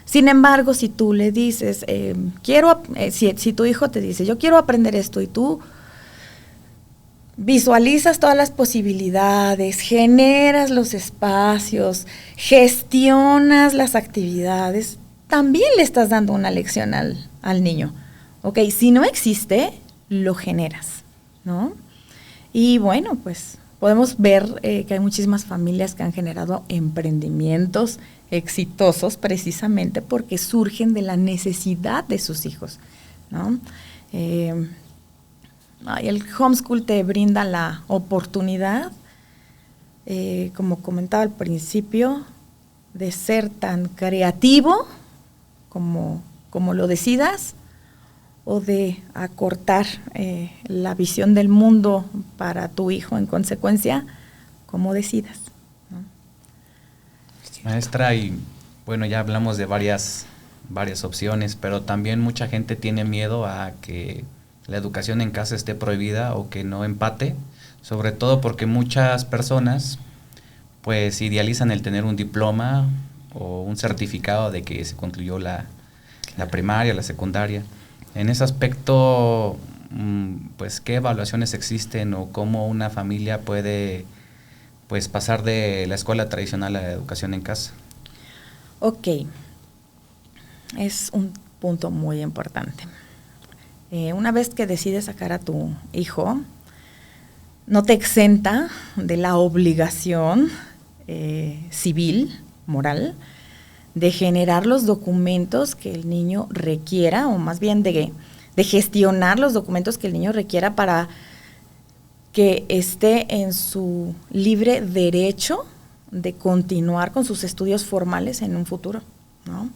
Speaker 2: Sin embargo, si tú le dices, si tu hijo te dice, yo quiero aprender esto, y tú visualizas todas las posibilidades, generas los espacios, gestionas las actividades, también le estás dando una lección al niño. Ok, si no existe, lo generas, ¿no? Y bueno, pues podemos ver que hay muchísimas familias que han generado emprendimientos exitosos precisamente porque surgen de la necesidad de sus hijos, ¿no? El homeschool te brinda la oportunidad, como comentaba al principio, de ser tan creativo como lo decidas, o de acortar la visión del mundo para tu hijo en consecuencia, como decidas, ¿no?
Speaker 3: Maestra, y bueno, ya hablamos de varias opciones, pero también mucha gente tiene miedo a que la educación en casa esté prohibida o que no empate, sobre todo porque muchas personas pues idealizan el tener un diploma o un certificado de que se concluyó la primaria, la secundaria. En ese aspecto, pues, ¿qué evaluaciones existen o cómo una familia puede pues pasar de la escuela tradicional a la educación en casa?
Speaker 2: Ok, es un punto muy importante. Una vez que decides sacar a tu hijo, no te exenta de la obligación civil, moral, de generar los documentos que el niño requiera, o más bien de gestionar los documentos que el niño requiera para que esté en su libre derecho de continuar con sus estudios formales en un futuro, ¿no?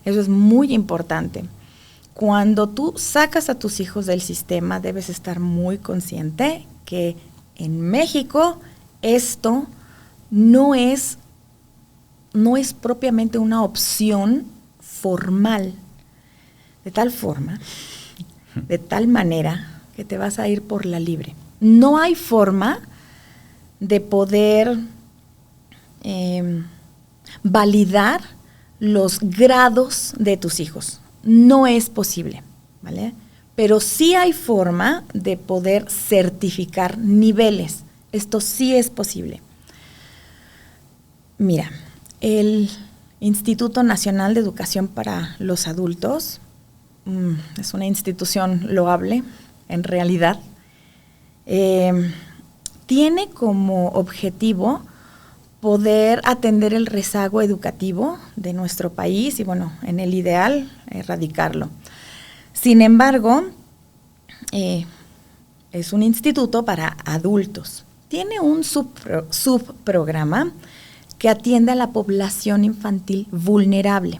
Speaker 2: Eso es muy importante. Cuando tú sacas a tus hijos del sistema, debes estar muy consciente que en México esto no es propiamente una opción formal, de tal forma, de tal manera que te vas a ir por la libre. No hay forma de poder validar los grados de tus hijos. No es posible, ¿vale? Pero sí hay forma de poder certificar niveles. Esto sí es posible. Mira, el Instituto Nacional de Educación para los Adultos es una institución loable, en realidad. Tiene como objetivo poder atender el rezago educativo de nuestro país y, bueno, en el ideal, erradicarlo. Sin embargo, es un instituto para adultos. Tiene un subprograma que atiende a la población infantil vulnerable.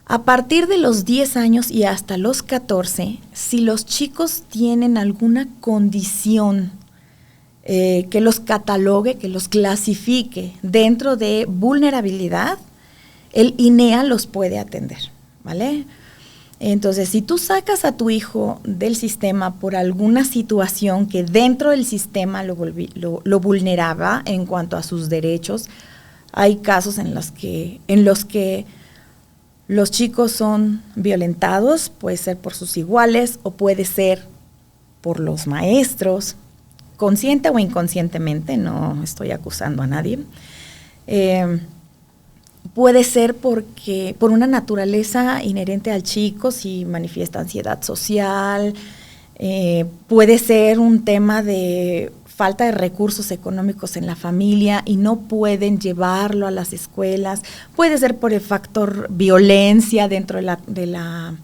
Speaker 2: A partir de los 10 años y hasta los 14, si los chicos tienen alguna condición que los catalogue, que los clasifique dentro de vulnerabilidad, el INEA los puede atender, ¿vale? Entonces, si tú sacas a tu hijo del sistema por alguna situación que dentro del sistema lo vulneraba en cuanto a sus derechos, hay casos en los que los chicos son violentados, puede ser por sus iguales o puede ser por los maestros, consciente o inconscientemente, no estoy acusando a nadie. Puede ser por una naturaleza inherente al chico, si manifiesta ansiedad social, puede ser un tema de falta de recursos económicos en la familia y no pueden llevarlo a las escuelas, puede ser por el factor violencia dentro de la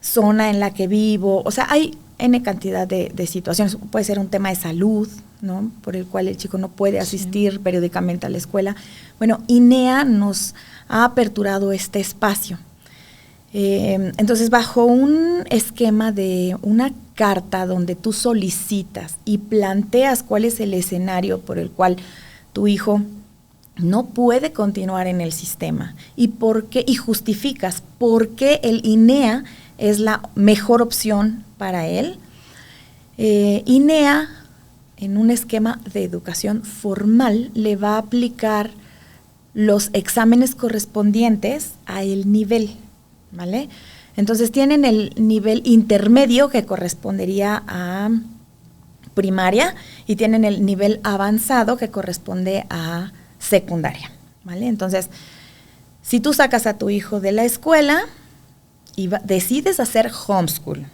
Speaker 2: zona en la que vivo, o sea, hay N cantidad de situaciones, puede ser un tema de salud, ¿no? Por el cual el chico no puede asistir periódicamente a la escuela. Bueno, INEA nos ha aperturado este espacio. Entonces, bajo un esquema de una carta donde tú solicitas y planteas cuál es el escenario por el cual tu hijo no puede continuar en el sistema y por qué, y justificas por qué el INEA es la mejor opción para él, INEA, en un esquema de educación formal, le va a aplicar los exámenes correspondientes a el nivel, ¿vale? Entonces tienen el nivel intermedio que correspondería a primaria y tienen el nivel avanzado que corresponde a secundaria, ¿vale? Entonces, si tú sacas a tu hijo de la escuela y decides hacer homeschool,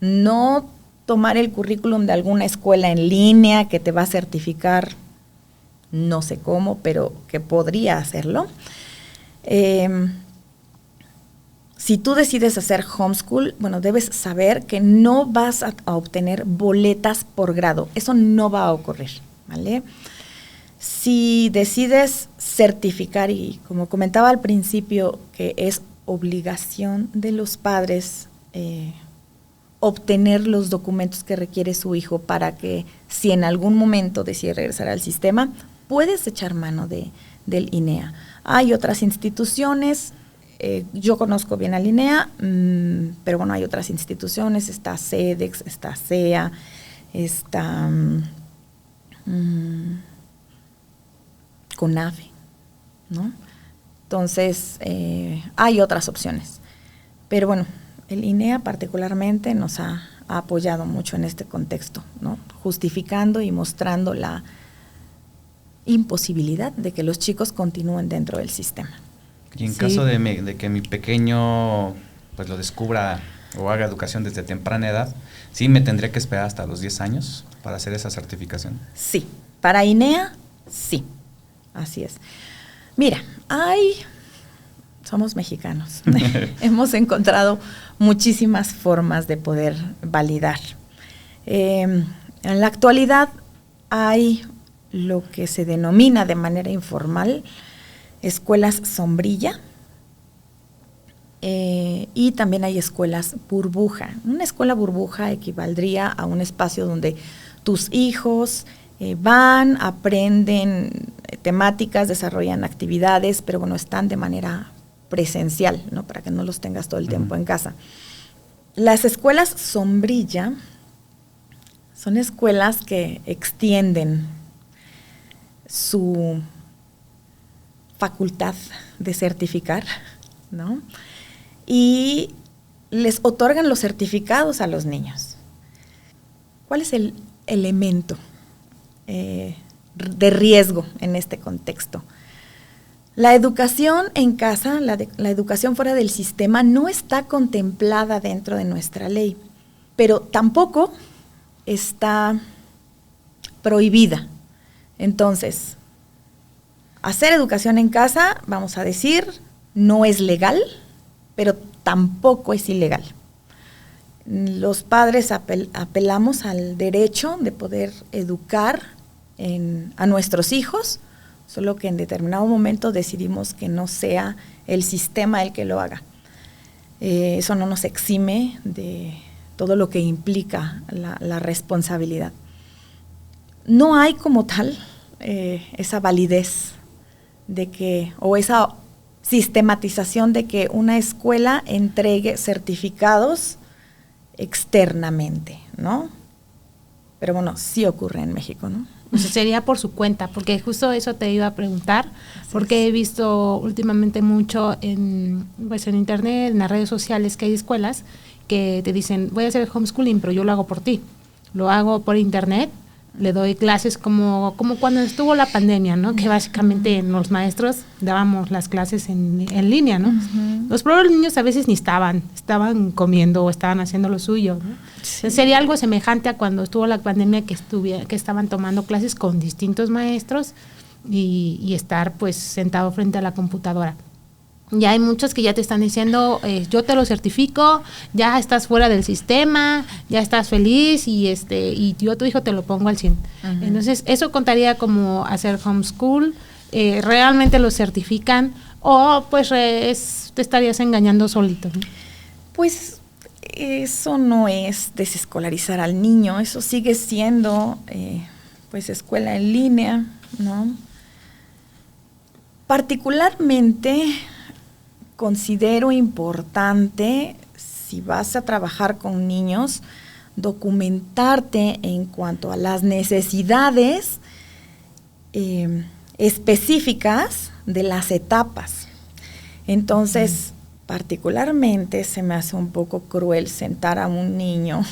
Speaker 2: no tomar el currículum de alguna escuela en línea que te va a certificar, no sé cómo, pero que podría hacerlo. Si tú decides hacer homeschool, bueno, debes saber que no vas a obtener boletas por grado. Eso no va a ocurrir, ¿vale? Si decides certificar, y como comentaba al principio, que es obligación de los padres obtener los documentos que requiere su hijo para que, si en algún momento decide regresar al sistema, puedes echar mano del INEA. Hay otras instituciones, yo conozco bien al INEA, pero bueno, hay otras instituciones, está CEDEX, está CEA, está CONAFE, ¿no? Entonces, hay otras opciones. Pero bueno, el INEA particularmente nos ha apoyado mucho en este contexto, ¿no? Justificando y mostrando la imposibilidad de que los chicos continúen dentro del sistema.
Speaker 3: Y en caso de que mi pequeño pues lo descubra o haga educación desde temprana edad, ¿sí me tendría que esperar hasta los 10 años para hacer esa certificación?
Speaker 2: Sí, para INEA, sí, así es. Mira, somos mexicanos, hemos encontrado muchísimas formas de poder validar. En la actualidad hay lo que se denomina de manera informal escuelas sombrilla, y también hay escuelas burbuja. Una escuela burbuja equivaldría a un espacio donde tus hijos van, aprenden temáticas, desarrollan actividades, pero bueno, están de manera presencial, ¿no? Para que no los tengas todo el tiempo en casa. Las escuelas sombrilla son escuelas que extienden su facultad de certificar, ¿no? Y les otorgan los certificados a los niños. ¿Cuál es el elemento de riesgo en este contexto? La educación en casa, la educación fuera del sistema no está contemplada dentro de nuestra ley, pero tampoco está prohibida. Entonces, hacer educación en casa, vamos a decir, no es legal, pero tampoco es ilegal. Los padres apelamos al derecho de poder educar a nuestros hijos, solo que en determinado momento decidimos que no sea el sistema el que lo haga. Eso no nos exime de todo lo que implica la responsabilidad. no hay como tal esa validez de que, o esa sistematización de que una escuela entregue certificados externamente, ¿no? Pero bueno, sí ocurre en México, ¿no?
Speaker 1: O sea, sería por su cuenta, porque justo eso te iba a preguntar, porque he visto últimamente mucho en internet, en las redes sociales, que hay escuelas que te dicen, voy a hacer el homeschooling, pero yo lo hago por ti, lo hago por internet, le doy clases como cuando estuvo la pandemia, ¿no? Que básicamente los maestros dábamos las clases en línea, ¿no? Uh-huh. Los pobres niños a veces ni estaban comiendo o estaban haciendo lo suyo, ¿no? Sí. Sería algo semejante a cuando estuvo la pandemia, que estaban tomando clases con distintos maestros y estar pues sentado frente a la computadora. Ya hay muchos que ya te están diciendo, yo te lo certifico, ya estás fuera del sistema, ya estás feliz y yo a tu hijo te lo pongo al 100. Uh-huh. Entonces, eso contaría como hacer homeschool, realmente lo certifican o pues te estarías engañando solito, ¿no?
Speaker 2: Pues eso no es desescolarizar al niño, eso sigue siendo pues escuela en línea, ¿no? Particularmente considero importante, si vas a trabajar con niños, documentarte en cuanto a las necesidades específicas de las etapas. Entonces, particularmente se me hace un poco cruel sentar a un niño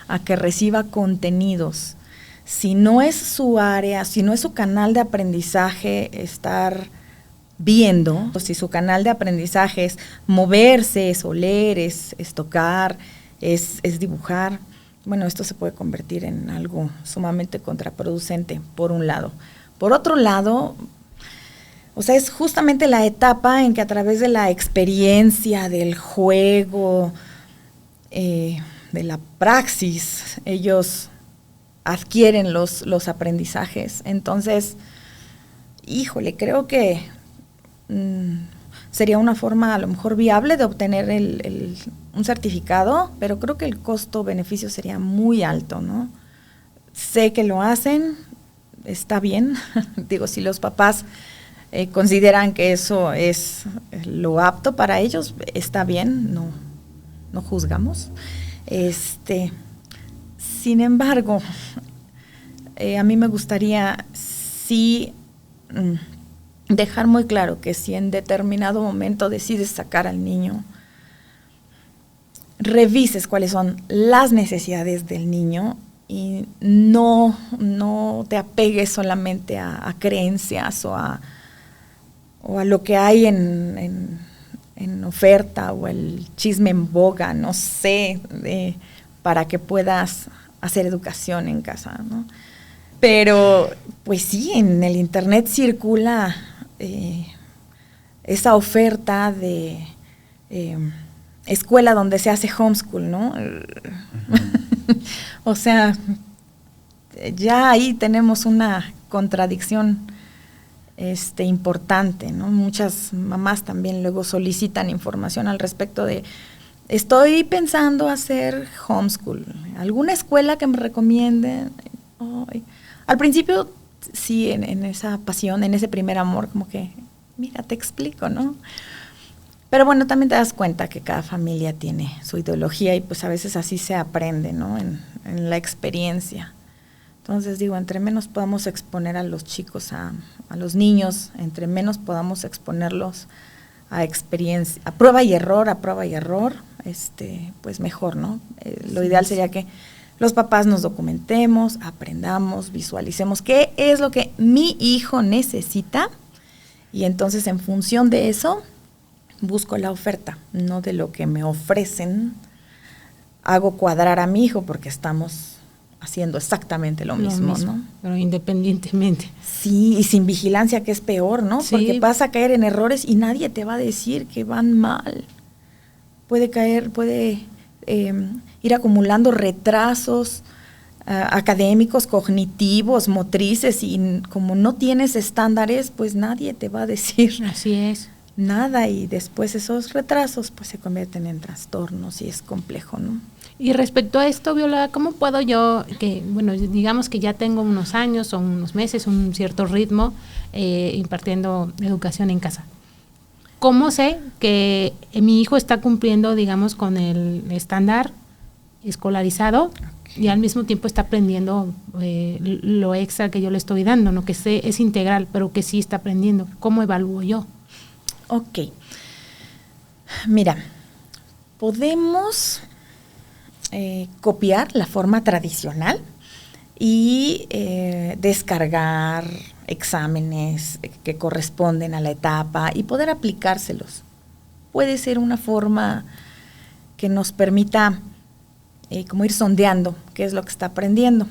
Speaker 2: a que reciba contenidos. Si no es su área, si no es su canal de aprendizaje, estar viendo, si su canal de aprendizaje es moverse, es oler, es tocar, es dibujar, bueno, esto se puede convertir en algo sumamente contraproducente, por un lado. Por otro lado, o sea, es justamente la etapa en que a través de la experiencia, del juego, de la praxis, ellos adquieren los aprendizajes. Entonces, híjole, creo que sería una forma a lo mejor viable de obtener un certificado, pero creo que el costo-beneficio sería muy alto, ¿no? Sé que lo hacen, está bien. Digo, si los papás consideran que eso es lo apto para ellos, está bien, no juzgamos. Sin embargo, a mí me gustaría sí dejar muy claro que si en determinado momento decides sacar al niño, revises cuáles son las necesidades del niño y no te apegues solamente a creencias o a lo que hay en oferta o el chisme en boga, no sé, para que puedas hacer educación en casa, ¿no? Pero, pues sí, en el internet circula esa oferta de escuela donde se hace homeschool, ¿no? Uh-huh. O sea, ya ahí tenemos una contradicción importante, ¿no? Muchas mamás también luego solicitan información al respecto de, estoy pensando hacer homeschool, ¿alguna escuela que me recomienden? Ay. Al principio, sí, en esa pasión, en ese primer amor, como que, mira, te explico, ¿no? Pero bueno, también te das cuenta que cada familia tiene su ideología y pues a veces así se aprende, ¿no? En la experiencia. Entonces digo, entre menos podamos exponer a los chicos, a los niños, entre menos podamos exponerlos a experiencia, a prueba y error, pues mejor, ¿no? Lo ideal sería que los papás nos documentemos, aprendamos, visualicemos qué es lo que mi hijo necesita y entonces en función de eso busco la oferta, no de lo que me ofrecen, hago cuadrar a mi hijo porque estamos haciendo exactamente lo mismo, ¿no?
Speaker 1: Pero independientemente.
Speaker 2: Sí, y sin vigilancia, que es peor, ¿no? Sí. Porque vas a caer en errores y nadie te va a decir que van mal. Puede ir acumulando retrasos académicos, cognitivos, motrices, y como no tienes estándares, pues nadie te va a decir.
Speaker 1: Así es.
Speaker 2: Nada, y después esos retrasos pues se convierten en trastornos y es complejo, ¿no?
Speaker 1: Y respecto a esto, Viola, ¿cómo puedo yo, que bueno, digamos que ya tengo unos años o unos meses, un cierto ritmo impartiendo educación en casa? ¿Cómo sé que mi hijo está cumpliendo, digamos, con el estándar escolarizado y al mismo tiempo está aprendiendo lo extra que yo le estoy dando, ¿no? Que es integral, pero que sí está aprendiendo? ¿Cómo evalúo yo?
Speaker 2: Ok. Mira, podemos copiar la forma tradicional y descargar exámenes que corresponden a la etapa y poder aplicárselos. Puede ser una forma que nos permita como ir sondeando qué es lo que está aprendiendo.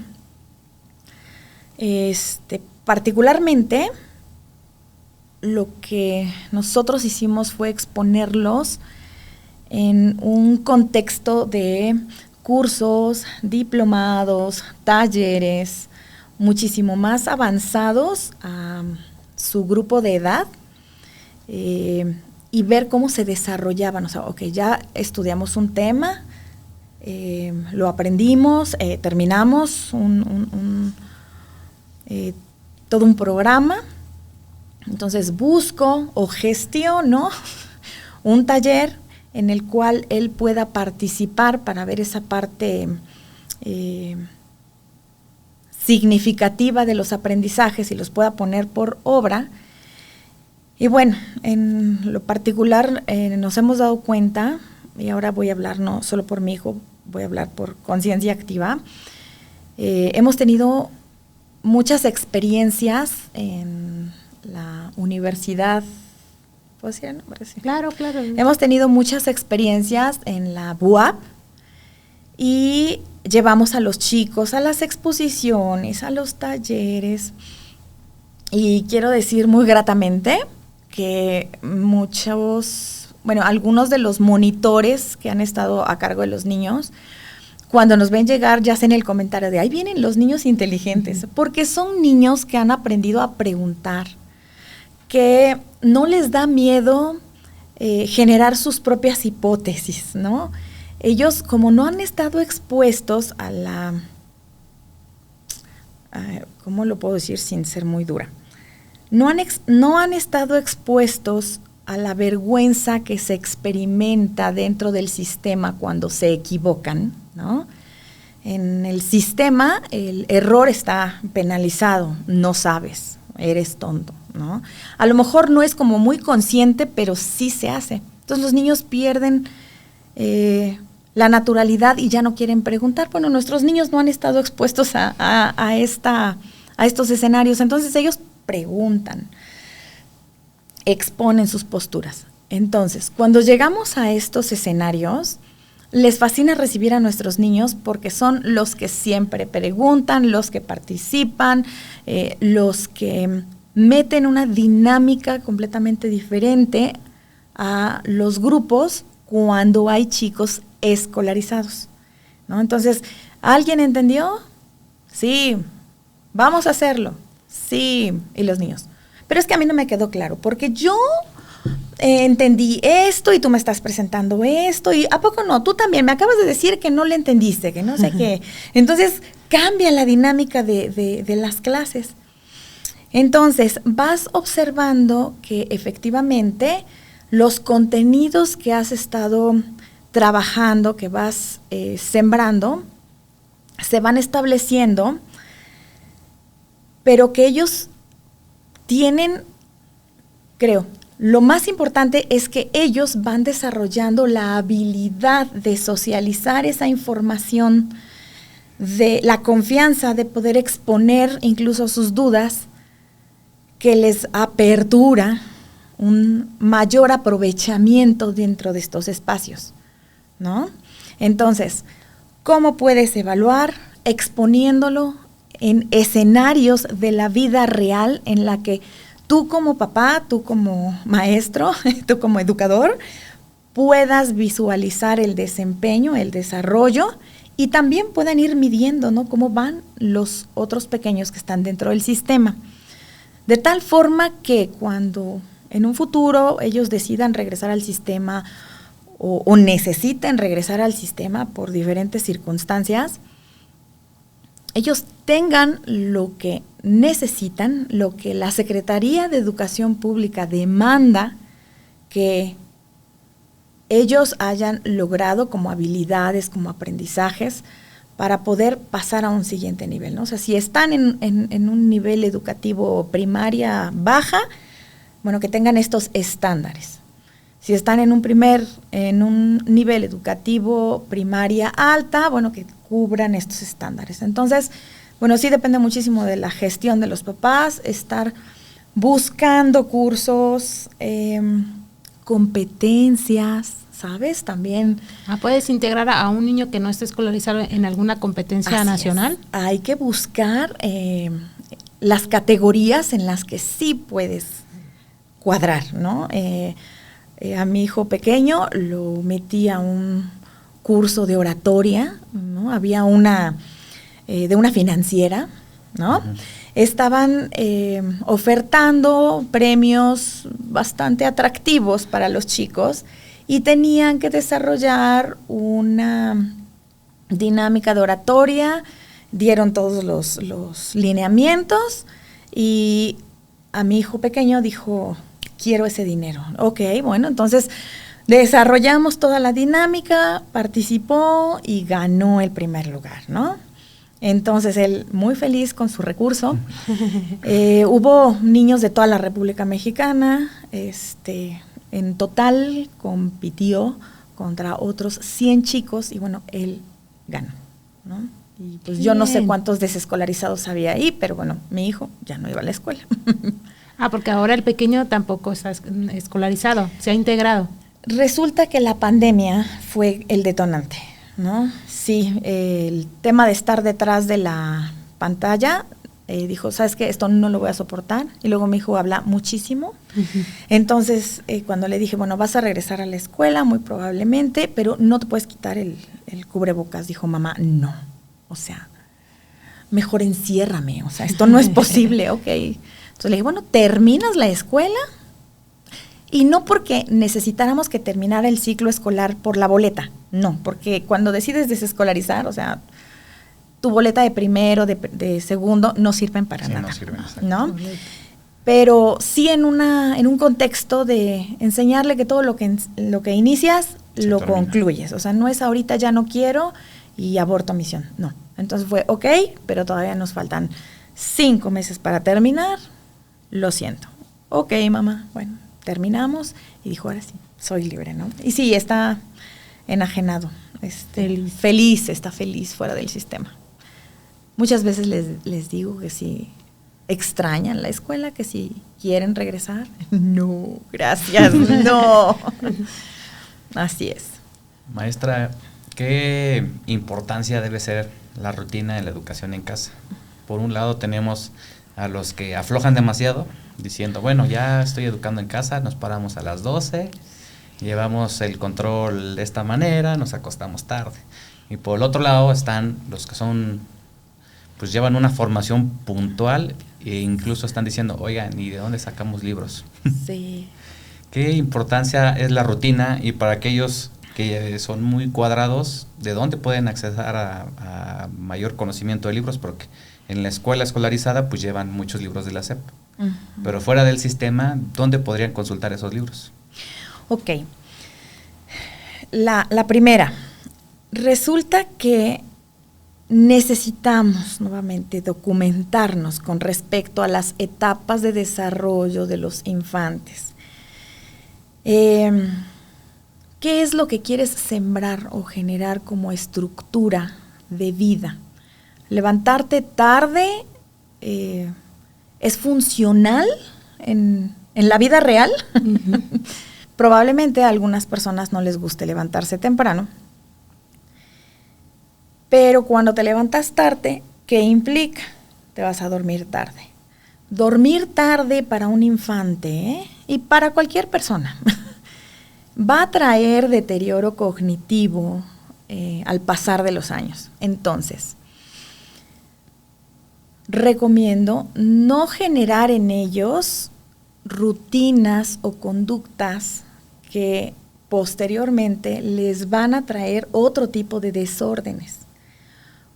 Speaker 2: Particularmente, lo que nosotros hicimos fue exponerlos en un contexto de cursos, diplomados, talleres, muchísimo más avanzados a su grupo de edad, y ver cómo se desarrollaban. O sea, ok, ya estudiamos un tema, lo aprendimos, terminamos todo un programa, entonces busco o gestiono un taller en el cual él pueda participar para ver esa parte significativa de los aprendizajes y los pueda poner por obra. Y bueno, en lo particular nos hemos dado cuenta, y ahora voy a hablar no solo por mi hijo, voy a hablar por Conciencia Activa. Hemos tenido muchas experiencias en la universidad. ¿Puedo decir el nombre? Sí.
Speaker 1: Claro, claro.
Speaker 2: Hemos tenido muchas experiencias en la BUAP y llevamos a los chicos a las exposiciones, a los talleres, y quiero decir muy gratamente que algunos de los monitores que han estado a cargo de los niños, cuando nos ven llegar, ya hacen el comentario de ahí vienen los niños inteligentes, porque son niños que han aprendido a preguntar, que no les da miedo generar sus propias hipótesis, ¿no? Ellos, como no han estado expuestos a la, ¿cómo lo puedo decir sin ser muy dura? No han estado expuestos a la vergüenza que se experimenta dentro del sistema cuando se equivocan, ¿no? En el sistema el error está penalizado, no sabes, eres tonto, ¿no? A lo mejor no es como muy consciente, pero sí se hace. Entonces los niños pierden la naturalidad y ya no quieren preguntar. Bueno, nuestros niños no han estado expuestos a estos escenarios, entonces ellos preguntan, exponen sus posturas. Entonces, cuando llegamos a estos escenarios, les fascina recibir a nuestros niños porque son los que siempre preguntan, los que participan, los que meten una dinámica completamente diferente a los grupos cuando hay chicos escolarizados, ¿no? Entonces, ¿alguien entendió? Sí, vamos a hacerlo. Sí, y los niños. Pero es que a mí no me quedó claro, porque yo entendí esto y tú me estás presentando esto, y ¿a poco no? Tú también me acabas de decir que no le entendiste, que no sé qué. Entonces, cambia la dinámica de las clases. Entonces, vas observando que efectivamente los contenidos que has estado trabajando, que vas sembrando, se van estableciendo, pero que ellos tienen, creo, lo más importante es que ellos van desarrollando la habilidad de socializar esa información, de la confianza de poder exponer incluso sus dudas, que les apertura un mayor aprovechamiento dentro de estos espacios, ¿no? Entonces, ¿cómo puedes evaluar? Exponiéndolo en escenarios de la vida real en la que tú como papá, tú como maestro, tú como educador, puedas visualizar el desempeño, el desarrollo, y también puedan ir midiendo, ¿no?, cómo van los otros pequeños que están dentro del sistema. De tal forma que cuando en un futuro ellos decidan regresar al sistema o necesiten regresar al sistema por diferentes circunstancias, ellos tengan lo que necesitan, lo que la Secretaría de Educación Pública demanda que ellos hayan logrado como habilidades, como aprendizajes, para poder pasar a un siguiente nivel, ¿no? O sea, si están en un nivel educativo primaria baja, bueno, que tengan estos estándares. Si están en un nivel educativo primaria alta, bueno, que cubran estos estándares. Entonces, bueno, sí depende muchísimo de la gestión de los papás, estar buscando cursos, competencias, ¿sabes? También.
Speaker 1: ¿Puedes integrar a un niño que no esté escolarizado en alguna competencia nacional?
Speaker 2: Hay que buscar las categorías en las que sí puedes cuadrar, ¿no? A mi hijo pequeño lo metí a un curso de oratoria, ¿no? Había de una financiera, ¿no? Uh-huh. Estaban ofertando premios bastante atractivos para los chicos y tenían que desarrollar una dinámica de oratoria, dieron todos los lineamientos y a mi hijo pequeño dijo, quiero ese dinero. Ok, bueno, entonces desarrollamos toda la dinámica, participó y ganó el primer lugar, ¿no? Entonces él muy feliz con su recurso. Hubo niños de toda la República Mexicana, en total compitió contra otros 100 chicos y bueno, él ganó, ¿no? Y pues yo no sé cuántos desescolarizados había ahí, pero bueno, mi hijo ya no iba a la escuela.
Speaker 1: Porque ahora el pequeño tampoco está escolarizado, se ha integrado.
Speaker 2: Resulta que la pandemia fue el detonante, ¿no? Sí, el tema de estar detrás de la pantalla, dijo, ¿sabes qué? Esto no lo voy a soportar. Y luego mi hijo habla muchísimo. Uh-huh. Entonces, cuando le dije, bueno, vas a regresar a la escuela, muy probablemente, pero no te puedes quitar el cubrebocas. Dijo, mamá, no. O sea, mejor enciérrame. O sea, esto no es posible, ok. Entonces le dije, bueno, terminas la escuela y no porque necesitáramos que terminara el ciclo escolar por la boleta, no, porque cuando decides desescolarizar, o sea, tu boleta de primero, de segundo, no sirven para nada, no sirven, ¿no? Pero sí en un contexto de enseñarle que todo lo que inicias, lo termina. Concluyes, o sea, no es ahorita ya no quiero y aborto misión, no. Entonces fue, ok, pero todavía nos faltan 5 meses para terminar. Lo siento. Ok, mamá, bueno, terminamos. Y dijo, ahora sí, soy libre, ¿no? Y sí, está enajenado, feliz, está feliz fuera del sistema. Muchas veces les digo que si extrañan la escuela, que si quieren regresar. No, gracias, no. Así es.
Speaker 3: Maestra, ¿qué importancia debe ser la rutina de la educación en casa? Por un lado tenemos a los que aflojan demasiado, diciendo, bueno, ya estoy educando en casa, nos paramos a las 12, llevamos el control de esta manera, nos acostamos tarde. Y por el otro lado están los que pues llevan una formación puntual e incluso están diciendo, oigan, ¿y de dónde sacamos libros?
Speaker 2: Sí.
Speaker 3: ¿Qué importancia es la rutina? Y para aquellos que son muy cuadrados, ¿de dónde pueden acceder a mayor conocimiento de libros? Porque en la escuela escolarizada pues llevan muchos libros de la SEP, uh-huh. Pero fuera del sistema, ¿dónde podrían consultar esos libros?
Speaker 2: Ok, la primera, resulta que necesitamos nuevamente documentarnos con respecto a las etapas de desarrollo de los infantes. ¿Qué es lo que quieres sembrar o generar como estructura de vida? Levantarte tarde es funcional en la vida real. Uh-huh. Probablemente a algunas personas no les guste levantarse temprano. Pero cuando te levantas tarde, ¿qué implica? Te vas a dormir tarde. Dormir tarde para un infante, y para cualquier persona, va a traer deterioro cognitivo al pasar de los años. Entonces, recomiendo no generar en ellos rutinas o conductas que posteriormente les van a traer otro tipo de desórdenes.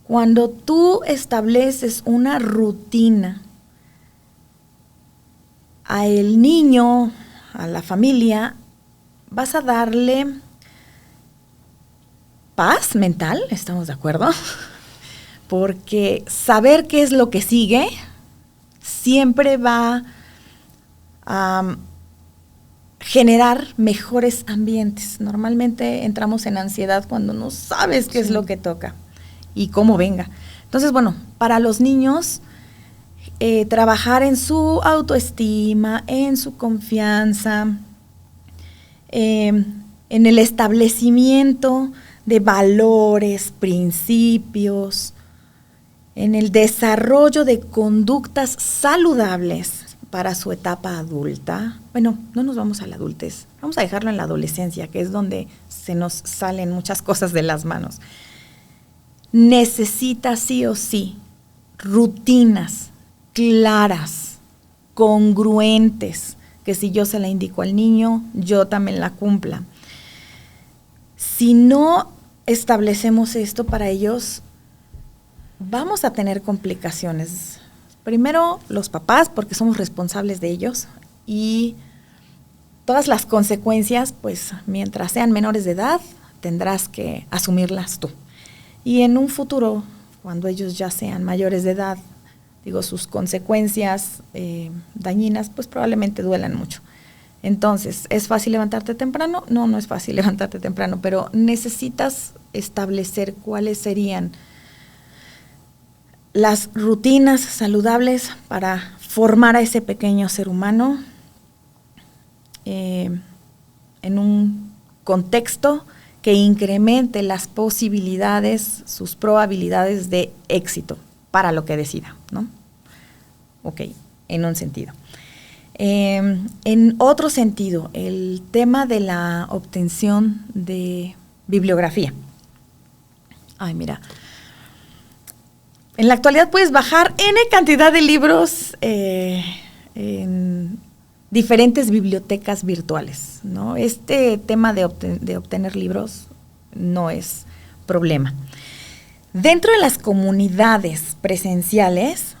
Speaker 2: Cuando tú estableces una rutina al niño, a la familia, vas a darle paz mental, ¿estamos de acuerdo? Porque saber qué es lo que sigue siempre va a generar mejores ambientes. Normalmente entramos en ansiedad cuando no sabes qué es lo que toca y cómo venga. Entonces, bueno, para los niños, trabajar en su autoestima, en su confianza, en el establecimiento de valores, principios, en el desarrollo de conductas saludables para su etapa adulta. Bueno, no nos vamos a la adultez, vamos a dejarlo en la adolescencia, que es donde se nos salen muchas cosas de las manos. Necesita sí o sí rutinas claras, congruentes, que si yo se la indico al niño, yo también la cumpla. Si no establecemos esto para ellos, vamos a tener complicaciones. Primero, los papás, porque somos responsables de ellos, y todas las consecuencias, pues, mientras sean menores de edad, tendrás que asumirlas tú. Y en un futuro, cuando ellos ya sean mayores de edad, digo, sus consecuencias dañinas, pues probablemente duelan mucho. Entonces, ¿es fácil levantarte temprano? No, no es fácil levantarte temprano, pero necesitas establecer cuáles serían las rutinas saludables para formar a ese pequeño ser humano en un contexto que incremente las posibilidades, sus probabilidades de éxito para lo que decida, ¿no? Ok, en un sentido. En otro sentido, el tema de la obtención de bibliografía. Ay, mira. En la actualidad puedes bajar N cantidad de libros en diferentes bibliotecas virtuales, ¿no? Este tema de obtener libros no es problema. Dentro de las comunidades presenciales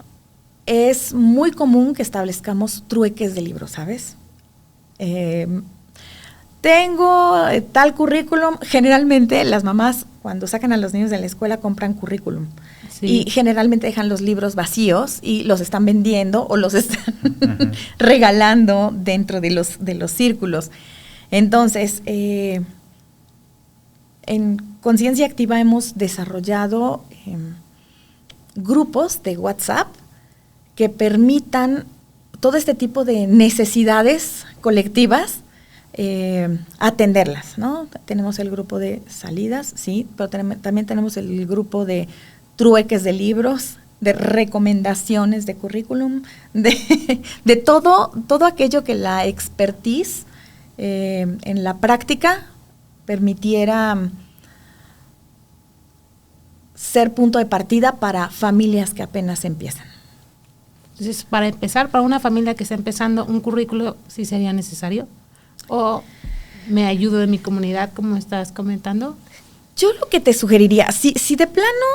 Speaker 2: es muy común que establezcamos trueques de libros, ¿sabes? Tengo tal currículum. Generalmente las mamás cuando sacan a los niños de la escuela compran currículum. Sí. Y generalmente dejan los libros vacíos y los están vendiendo o los están regalando dentro de los círculos. Entonces, en Conciencia Activa hemos desarrollado grupos de WhatsApp que permitan todo este tipo de necesidades colectivas, atenderlas, ¿no? Tenemos el grupo de salidas, sí, pero también tenemos el grupo de trueques de libros, de recomendaciones de currículum, de todo aquello que la expertise en la práctica permitiera ser punto de partida para familias que apenas empiezan.
Speaker 1: Entonces, para empezar, para una familia que está empezando, un currículo sí sería necesario. ¿O me ayudo de mi comunidad, como estás comentando?
Speaker 2: Yo lo que te sugeriría, si de plano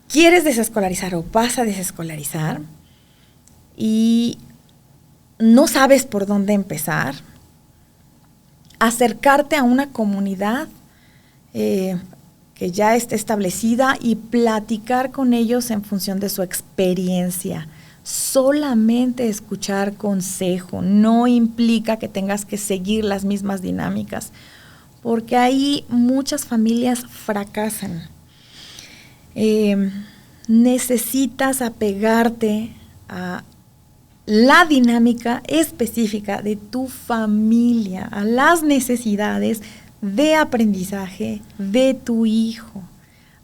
Speaker 2: quieres desescolarizar o vas a desescolarizar y no sabes por dónde empezar, acercarte a una comunidad que ya esté establecida y platicar con ellos en función de su experiencia. Solamente escuchar consejo no implica que tengas que seguir las mismas dinámicas, porque ahí muchas familias fracasan. Necesitas apegarte a la dinámica específica de tu familia, a las necesidades de aprendizaje de tu hijo,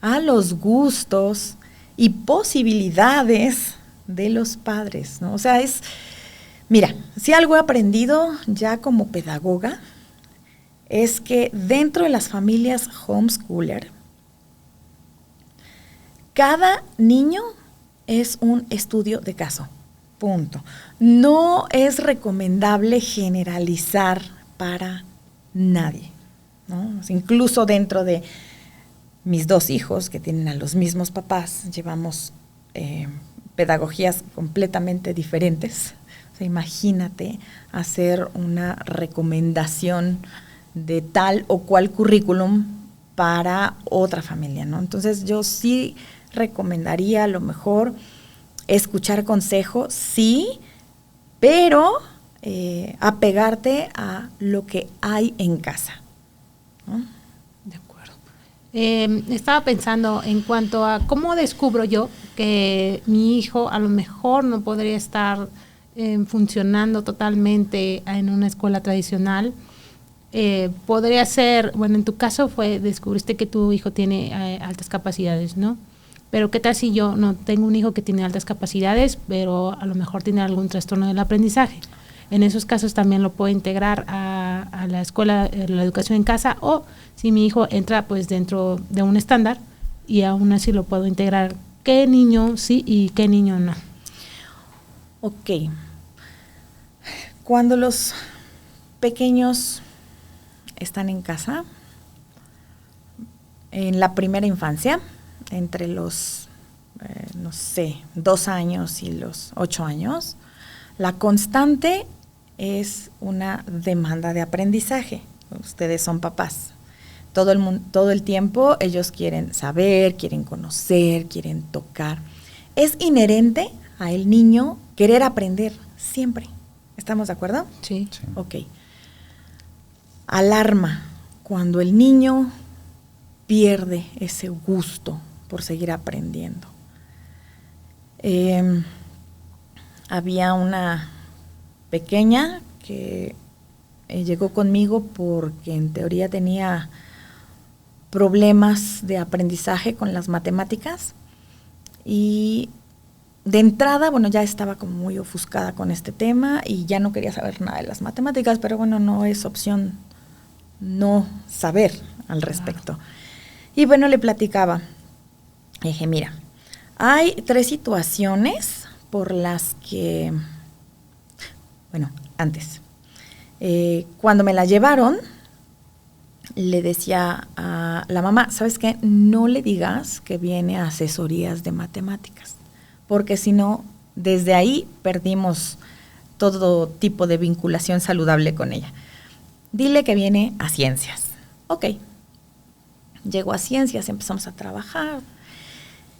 Speaker 2: a los gustos y posibilidades de los padres, ¿no? O sea, mira, si algo he aprendido ya como pedagoga, es que dentro de las familias homeschooler, cada niño es un estudio de caso, punto. No es recomendable generalizar para nadie. ¿no? Incluso dentro de mis 2 hijos, que tienen a los mismos papás, llevamos pedagogías completamente diferentes. O sea, imagínate hacer una recomendación de tal o cual currículum para otra familia, ¿no? Entonces yo sí recomendaría a lo mejor escuchar consejos, sí, pero apegarte a lo que hay en casa, ¿no?
Speaker 1: De acuerdo. Estaba pensando en cuanto a cómo descubro yo que mi hijo a lo mejor no podría estar funcionando totalmente en una escuela tradicional. Podría ser, bueno, en tu caso descubriste que tu hijo tiene altas capacidades, ¿no? Pero ¿qué tal si yo no tengo un hijo que tiene altas capacidades, pero a lo mejor tiene algún trastorno del aprendizaje? En esos casos también lo puedo integrar a la escuela, la educación en casa, o si mi hijo entra pues dentro de un estándar y aún así lo puedo integrar. ¿Qué niño sí y qué niño no?
Speaker 2: Ok. Cuando los pequeños están en casa, en la primera infancia, entre los, 2 años y los 8 años, la constante es una demanda de aprendizaje. Ustedes son papás. Todo el tiempo ellos quieren saber, quieren conocer, quieren tocar. Es inherente al niño querer aprender siempre. ¿Estamos de acuerdo?
Speaker 1: Sí.
Speaker 2: Ok. Alarma cuando el niño pierde ese gusto por seguir aprendiendo. Había una pequeña que llegó conmigo porque en teoría tenía problemas de aprendizaje con las matemáticas y de entrada, bueno, ya estaba como muy ofuscada con este tema y ya no quería saber nada de las matemáticas, pero bueno, no es opción no saber al respecto. Y bueno, le platicaba, dije, mira, hay 3 situaciones por las que, bueno, antes, cuando me la llevaron, le decía a la mamá, ¿sabes qué? No le digas que viene a asesorías de matemáticas, porque si no, desde ahí perdimos todo tipo de vinculación saludable con ella. Dile que viene a ciencias. Ok. Llegó a ciencias, empezamos a trabajar.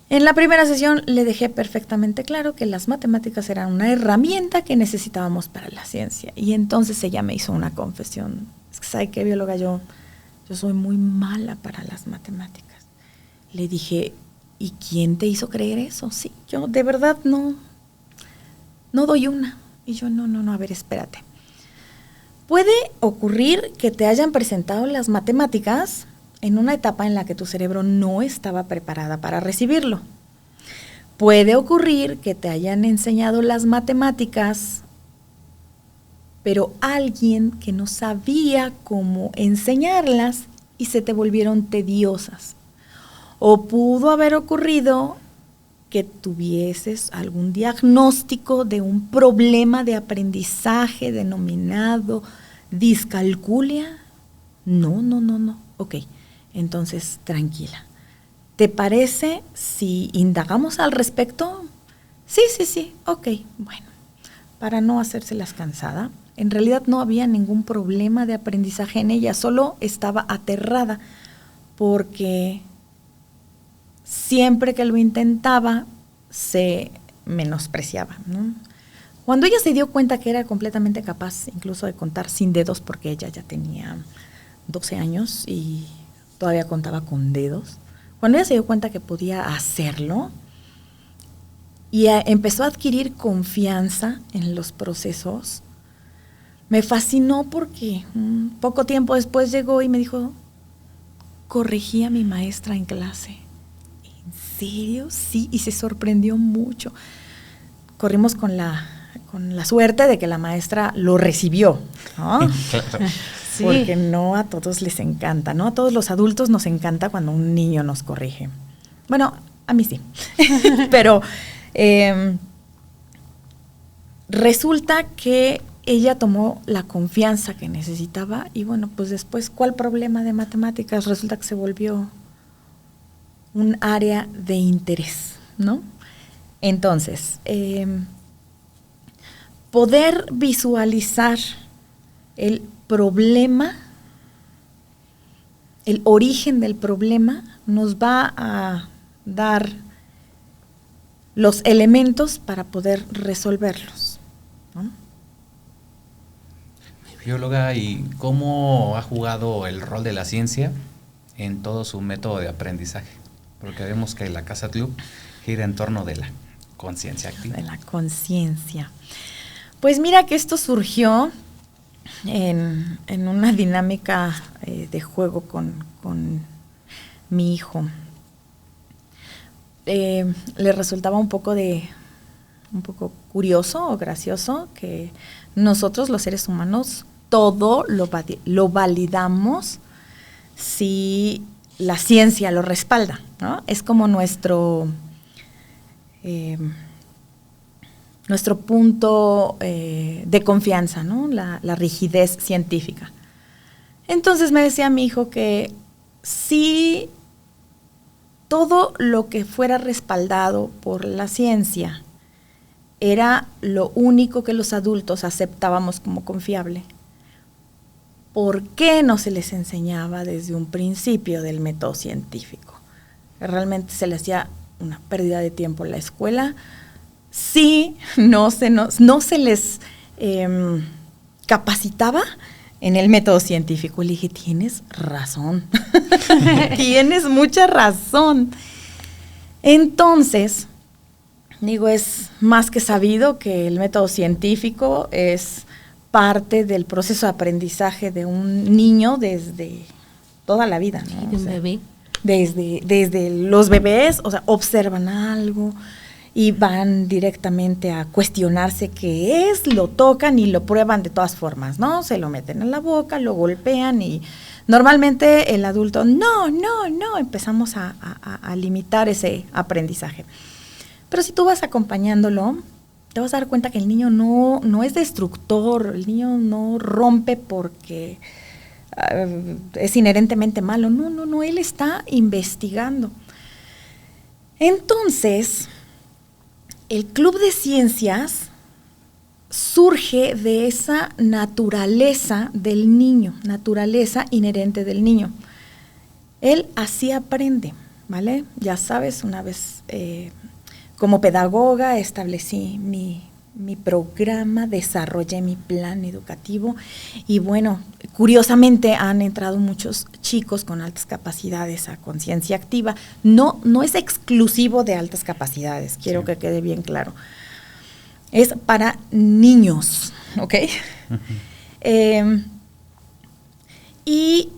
Speaker 2: En la primera sesión le dejé perfectamente claro que las matemáticas eran una herramienta que necesitábamos para la ciencia. Y entonces ella me hizo una confesión. Es que, ¿sabe qué, bióloga? Yo soy muy mala para las matemáticas. Le dije, ¿y quién te hizo creer eso? Sí, yo de verdad no doy una. Y yo, no, a ver, espérate. Puede ocurrir que te hayan presentado las matemáticas en una etapa en la que tu cerebro no estaba preparada para recibirlo. Puede ocurrir que te hayan enseñado las matemáticas, pero alguien que no sabía cómo enseñarlas y se te volvieron tediosas. O pudo haber ocurrido que tuvieses algún diagnóstico de un problema de aprendizaje denominado discalculia. No. Ok, entonces tranquila. ¿Te parece si indagamos al respecto? Sí. Ok, bueno. Para no hacérselas cansada, en realidad no había ningún problema de aprendizaje en ella, solo estaba aterrada porque siempre que lo intentaba se menospreciaba, ¿no? Cuando ella se dio cuenta que era completamente capaz incluso de contar sin dedos, porque ella ya tenía 12 años y todavía contaba con dedos, cuando ella se dio cuenta que podía hacerlo y empezó a adquirir confianza en los procesos, me fascinó porque poco tiempo después llegó y me dijo, corregí a mi maestra en clase. ¿En serio? Sí, y se sorprendió mucho. Corrimos con la suerte de que la maestra lo recibió, ¿no?
Speaker 3: Claro.
Speaker 1: Sí.
Speaker 2: Porque no a todos les encanta, ¿no? A todos los adultos nos encanta cuando un niño nos corrige. Bueno, a mí sí. Pero resulta que ella tomó la confianza que necesitaba y bueno, pues después, ¿cuál problema de matemáticas? Resulta que se volvió un área de interés, ¿no? Entonces, poder visualizar el problema, el origen del problema, nos va a dar los elementos para poder resolverlos, ¿no?
Speaker 3: Bióloga, ¿y cómo ha jugado el rol de la ciencia en todo su método de aprendizaje? Porque vemos que la Casa Club gira en torno de la conciencia activa.
Speaker 2: De la conciencia. Pues mira que esto surgió en una dinámica de juego con mi hijo. Le resultaba un poco curioso o gracioso que nosotros, los seres humanos, todo lo validamos si la ciencia lo respalda, ¿no? Es como nuestro punto de confianza, ¿no? La rigidez científica. Entonces me decía mi hijo que si todo lo que fuera respaldado por la ciencia era lo único que los adultos aceptábamos como confiable, ¿por qué no se les enseñaba desde un principio del método científico? Realmente se les hacía una pérdida de tiempo en la escuela. Sí, no se les capacitaba en el método científico. Le dije, tienes razón, tienes mucha razón. Entonces, digo, es más que sabido que el método científico es parte del proceso de aprendizaje de un niño desde toda la vida, ¿no?
Speaker 1: De un bebé.
Speaker 2: Desde los bebés, o sea, observan algo y van directamente a cuestionarse qué es, lo tocan y lo prueban de todas formas, ¿no? Se lo meten en la boca, lo golpean y normalmente el adulto, no, empezamos a limitar ese aprendizaje. Pero si tú vas acompañándolo, te vas a dar cuenta que el niño no es destructor, el niño no rompe porque es inherentemente malo, no, él está investigando. Entonces, el Club de Ciencias surge de esa naturaleza del niño, naturaleza inherente del niño. Él así aprende, ¿vale? Ya sabes, una vez como pedagoga establecí mi programa, desarrollé mi plan educativo y bueno, curiosamente han entrado muchos chicos con altas capacidades a conciencia activa. No es exclusivo de altas capacidades, quiero que quede bien claro. Es para niños, ¿ok? Uh-huh. Y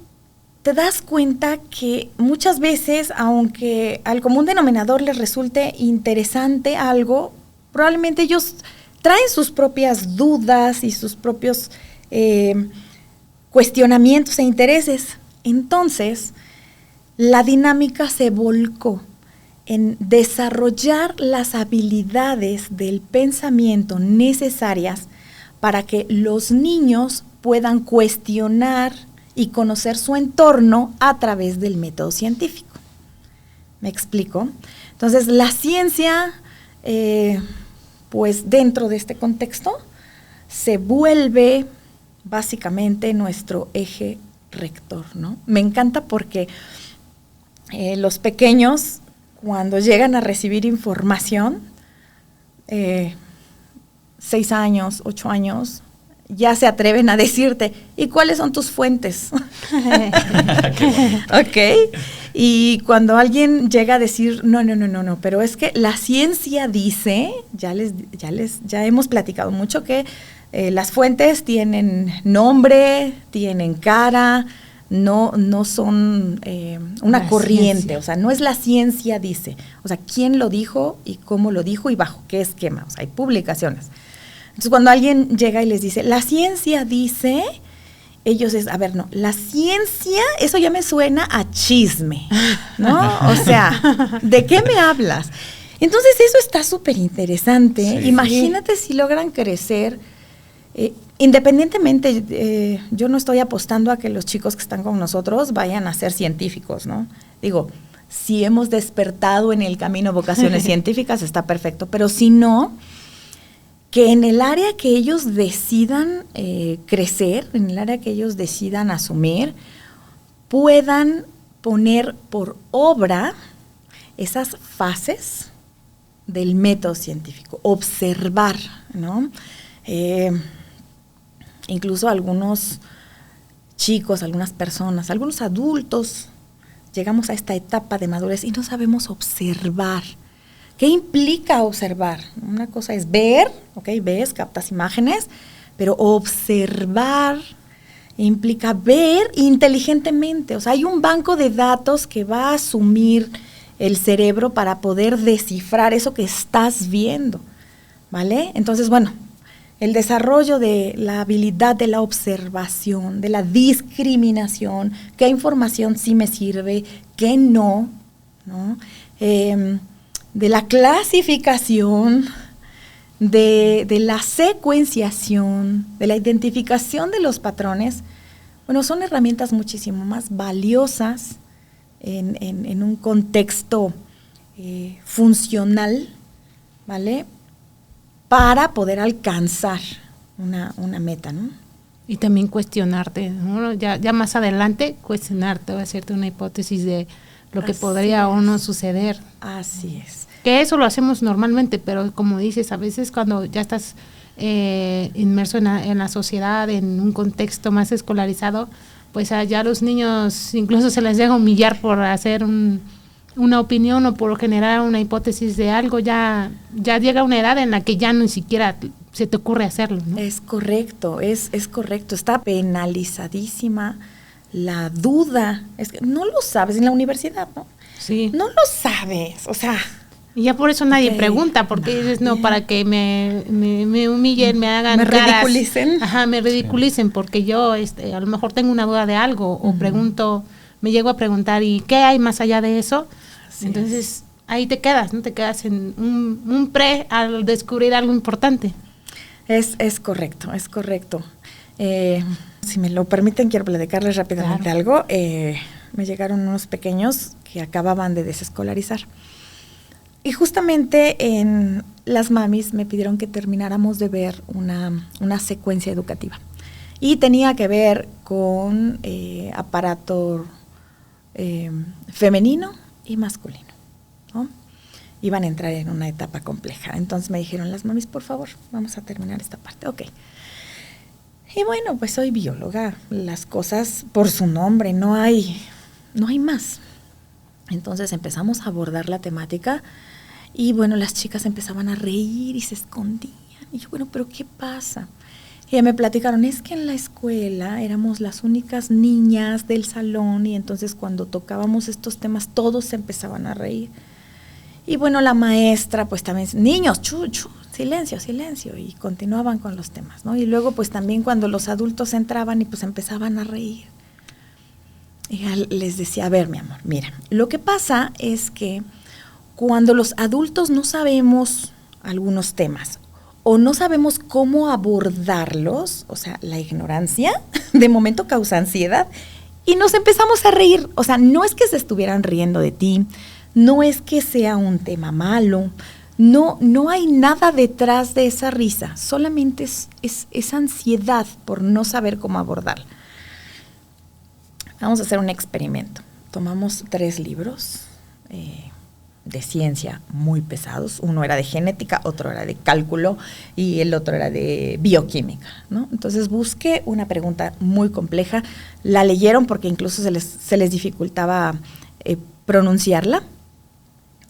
Speaker 2: te das cuenta que muchas veces, aunque al común denominador les resulte interesante algo, probablemente ellos traen sus propias dudas y sus propios cuestionamientos e intereses. Entonces, la dinámica se volcó en desarrollar las habilidades del pensamiento necesarias para que los niños puedan cuestionar y conocer su entorno a través del método científico. ¿Me explico? Entonces, la ciencia, pues dentro de este contexto, se vuelve básicamente nuestro eje rector, ¿no? Me encanta porque los pequeños, cuando llegan a recibir información, 6 años, 8 años, ya se atreven a decirte, ¿y cuáles son tus fuentes? ¿Ok? Y cuando alguien llega a decir, no, pero es que la ciencia dice, ya hemos platicado mucho que las fuentes tienen nombre, tienen cara, no son una corriente, ciencia. O sea, no es la ciencia dice, o sea, quién lo dijo y cómo lo dijo y bajo qué esquema, o sea, hay publicaciones. Entonces, cuando alguien llega y les dice, la ciencia dice, ellos es, a ver, no, la ciencia, eso ya me suena a chisme, ¿no? O sea, ¿de qué me hablas? Entonces, eso está súper interesante. Sí. Imagínate si logran crecer Independientemente, yo no estoy apostando a que los chicos que están con nosotros vayan a ser científicos, ¿no? Digo, si hemos despertado en el camino vocaciones científicas, está perfecto, pero si no, que en el área que ellos decidan crecer, en el área que ellos decidan asumir, puedan poner por obra esas fases del método científico, observar, ¿no? Incluso algunos chicos, algunas personas, algunos adultos, llegamos a esta etapa de madurez y no sabemos observar. ¿Qué implica observar? Una cosa es ver, ¿ok? Ves, captas imágenes, pero observar implica ver inteligentemente. O sea, hay un banco de datos que va a asumir el cerebro para poder descifrar eso que estás viendo, ¿vale? Entonces, bueno, el desarrollo de la habilidad de la observación, de la discriminación, qué información sí me sirve, qué no, ¿no? De la clasificación, de la secuenciación, de la identificación de los patrones, bueno, son herramientas muchísimo más valiosas en un contexto funcional, ¿vale?, para poder alcanzar una meta, ¿no?
Speaker 1: Y también cuestionarte, ¿no? Ya más adelante, cuestionarte, hacerte una hipótesis de lo que podría o no suceder.
Speaker 2: Así es.
Speaker 1: Que eso lo hacemos normalmente, pero como dices, a veces cuando ya estás inmerso en la sociedad, en un contexto más escolarizado, pues ya los niños incluso se les llega a humillar por hacer una opinión o por generar una hipótesis de algo, ya llega una edad en la que ya ni siquiera se te ocurre hacerlo, ¿no?
Speaker 2: Es correcto, es correcto. Está penalizadísima la duda. Es que no lo sabes en la universidad, ¿no?
Speaker 1: Sí.
Speaker 2: No lo sabes, o sea.
Speaker 1: Y ya por eso nadie pregunta, porque dices, no, para que me humillen, me hagan
Speaker 2: me
Speaker 1: caras.
Speaker 2: Ridiculicen.
Speaker 1: Ajá, me ridiculicen, porque yo a lo mejor tengo una duda de algo, o pregunto, me llego a preguntar, ¿y qué hay más allá de eso? Así entonces, ahí te quedas, ¿no? Te quedas en un pre al descubrir algo importante.
Speaker 2: Es correcto, es correcto. Si me lo permiten, quiero platicarles rápidamente algo. Me llegaron unos pequeños que acababan de desescolarizar. Y justamente las mamis me pidieron que termináramos de ver una secuencia educativa. Y tenía que ver con aparato femenino y masculino, ¿no? Iban a entrar en una etapa compleja. Entonces me dijeron las mamis, por favor, vamos a terminar esta parte. Ok. Y bueno, pues soy bióloga, las cosas por su nombre, no hay más. Entonces empezamos a abordar la temática y bueno, las chicas empezaban a reír y se escondían. Y yo, bueno, ¿pero qué pasa? Y me platicaron, es que en la escuela éramos las únicas niñas del salón y entonces cuando tocábamos estos temas todos se empezaban a reír. Y bueno, la maestra pues también, niños, silencio, silencio, y continuaban con los temas, ¿no? Y luego pues también cuando los adultos entraban y pues empezaban a reír. Y les decía, a ver, mi amor, mira, lo que pasa es que cuando los adultos no sabemos algunos temas o no sabemos cómo abordarlos, o sea, la ignorancia de momento causa ansiedad y nos empezamos a reír. O sea, no es que se estuvieran riendo de ti, no es que sea un tema malo, no hay nada detrás de esa risa, solamente es ansiedad por no saber cómo abordar. Vamos a hacer un experimento. Tomamos 3 libros de ciencia muy pesados. Uno era de genética, otro era de cálculo y el otro era de bioquímica, ¿no? Entonces busqué una pregunta muy compleja. La leyeron porque incluso se les dificultaba pronunciarla.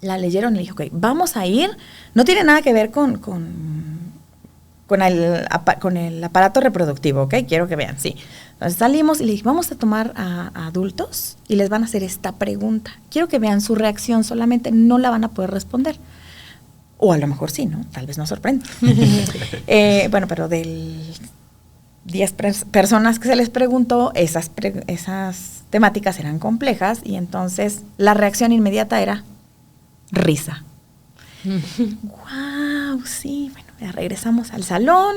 Speaker 2: La leyeron y le dije, ok, vamos a ir. No tiene nada que ver con el aparato reproductivo, ¿ok? Quiero que vean, sí. Entonces salimos y le dije, vamos a tomar a adultos y les van a hacer esta pregunta. Quiero que vean su reacción, solamente no la van a poder responder. O a lo mejor sí, ¿no? Tal vez nos sorprenda. Bueno, pero de 10 personas que se les preguntó, esas temáticas eran complejas y entonces la reacción inmediata era risa. ¡Guau! Sí, bueno, ya regresamos al salón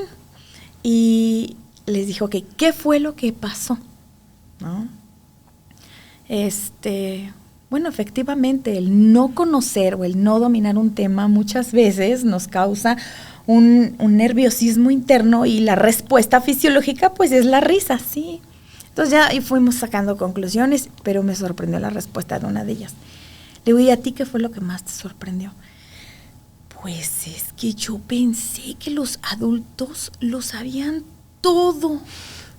Speaker 2: y les dije, ok, ¿qué fue lo que pasó? ¿No? Bueno, efectivamente, el no conocer o el no dominar un tema muchas veces nos causa un nerviosismo interno, y la respuesta fisiológica pues es la risa, sí. Entonces ya y fuimos sacando conclusiones, pero me sorprendió la respuesta de una de ellas. Le digo, ¿y a ti qué fue lo que más te sorprendió? Pues es que yo pensé que los adultos lo sabían todo.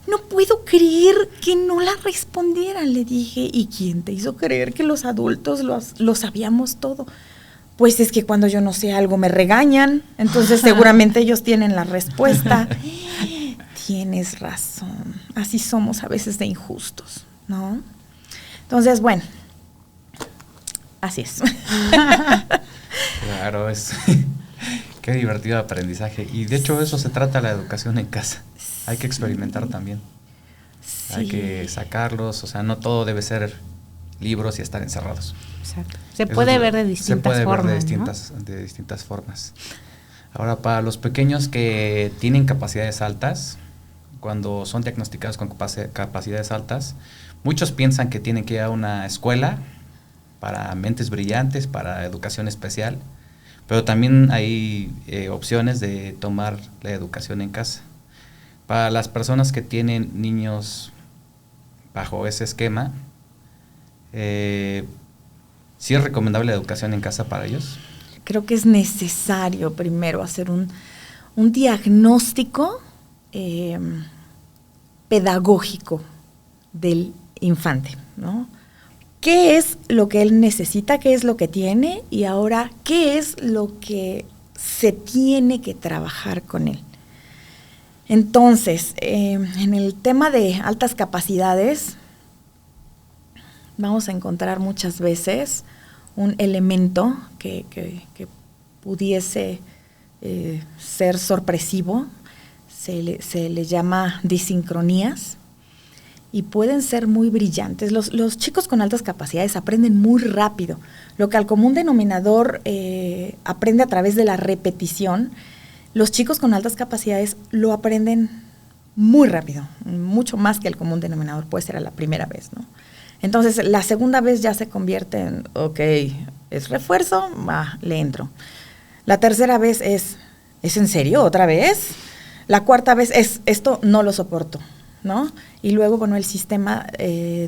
Speaker 2: No puedo creer que no la respondieran, le dije. ¿Y quién te hizo creer que los adultos lo sabíamos todo? Pues es que cuando yo no sé algo me regañan, entonces seguramente ellos tienen la respuesta. Tienes razón, así somos a veces de injustos, ¿no? Entonces, bueno, así es.
Speaker 3: Claro, qué divertido aprendizaje. Y de hecho eso se trata la educación en casa. Hay que experimentar también. Sí. Hay que sacarlos, o sea, no todo debe ser libros y estar encerrados.
Speaker 1: Exacto. Se puede ver de distintas formas.
Speaker 3: De distintas formas. Ahora, para los pequeños que tienen capacidades altas, cuando son diagnosticados con capacidades altas, muchos piensan que tienen que ir a una escuela para mentes brillantes, para educación especial, pero también hay opciones de tomar la educación en casa. Para las personas que tienen niños bajo ese esquema, ¿sí es recomendable la educación en casa para ellos?
Speaker 2: Creo que es necesario primero hacer un diagnóstico pedagógico del infante, ¿no? ¿Qué es lo que él necesita? ¿Qué es lo que tiene? Y ahora, ¿qué es lo que se tiene que trabajar con él? Entonces, en el tema de altas capacidades, vamos a encontrar muchas veces un elemento que pudiese ser sorpresivo. Se le llama disincronías, y pueden ser muy brillantes. Los chicos con altas capacidades aprenden muy rápido. Lo que al común denominador aprende a través de la repetición, los chicos con altas capacidades lo aprenden muy rápido, mucho más que el común denominador, puede ser a la primera vez, ¿no? Entonces, la segunda vez ya se convierte en, ok, es refuerzo, le entro. La tercera vez ¿es en serio? ¿Otra vez? La cuarta vez esto no lo soporto, ¿no? Y luego, bueno, el sistema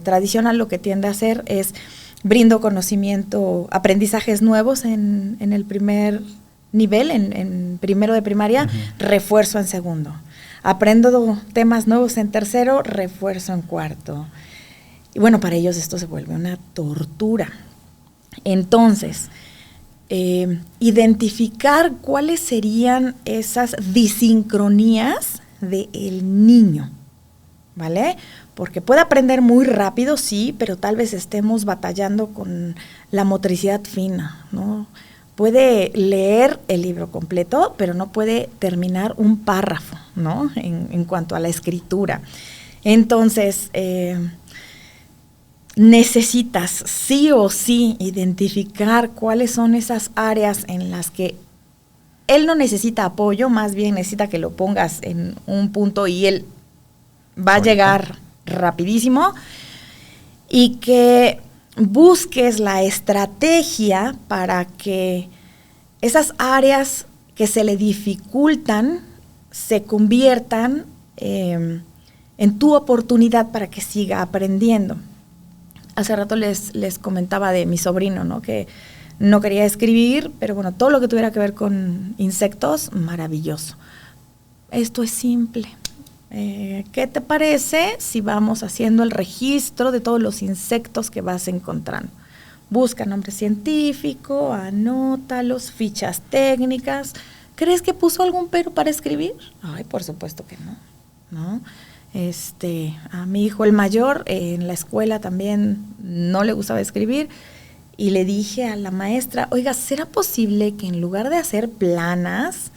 Speaker 2: tradicional lo que tiende a hacer es brindo conocimiento, aprendizajes nuevos en el primer nivel, en primero de primaria, refuerzo en segundo. Aprendo temas nuevos en tercero, refuerzo en cuarto. Y bueno, para ellos esto se vuelve una tortura. Entonces, identificar cuáles serían esas disincronías del niño, ¿vale? Porque puede aprender muy rápido, sí, pero tal vez estemos batallando con la motricidad fina, ¿no? Puede leer el libro completo, pero no puede terminar un párrafo, ¿no? En cuanto a la escritura. Entonces, necesitas sí o sí identificar cuáles son esas áreas en las que él no necesita apoyo, más bien necesita que lo pongas en un punto y él va a llegar rapidísimo, y que busques la estrategia para que esas áreas que se le dificultan se conviertan en tu oportunidad para que siga aprendiendo. Hace rato les comentaba de mi sobrino, ¿no? Que no quería escribir, pero bueno, todo lo que tuviera que ver con insectos, maravilloso. Esto es simple. ¿Qué te parece si vamos haciendo el registro de todos los insectos que vas encontrando? Busca nombre científico, anótalos, fichas técnicas. ¿Crees que puso algún pero para escribir? Ay, por supuesto que no, ¿no? A mi hijo el mayor en la escuela también no le gustaba escribir, y le dije a la maestra, oiga, ¿será posible que en lugar de hacer planas,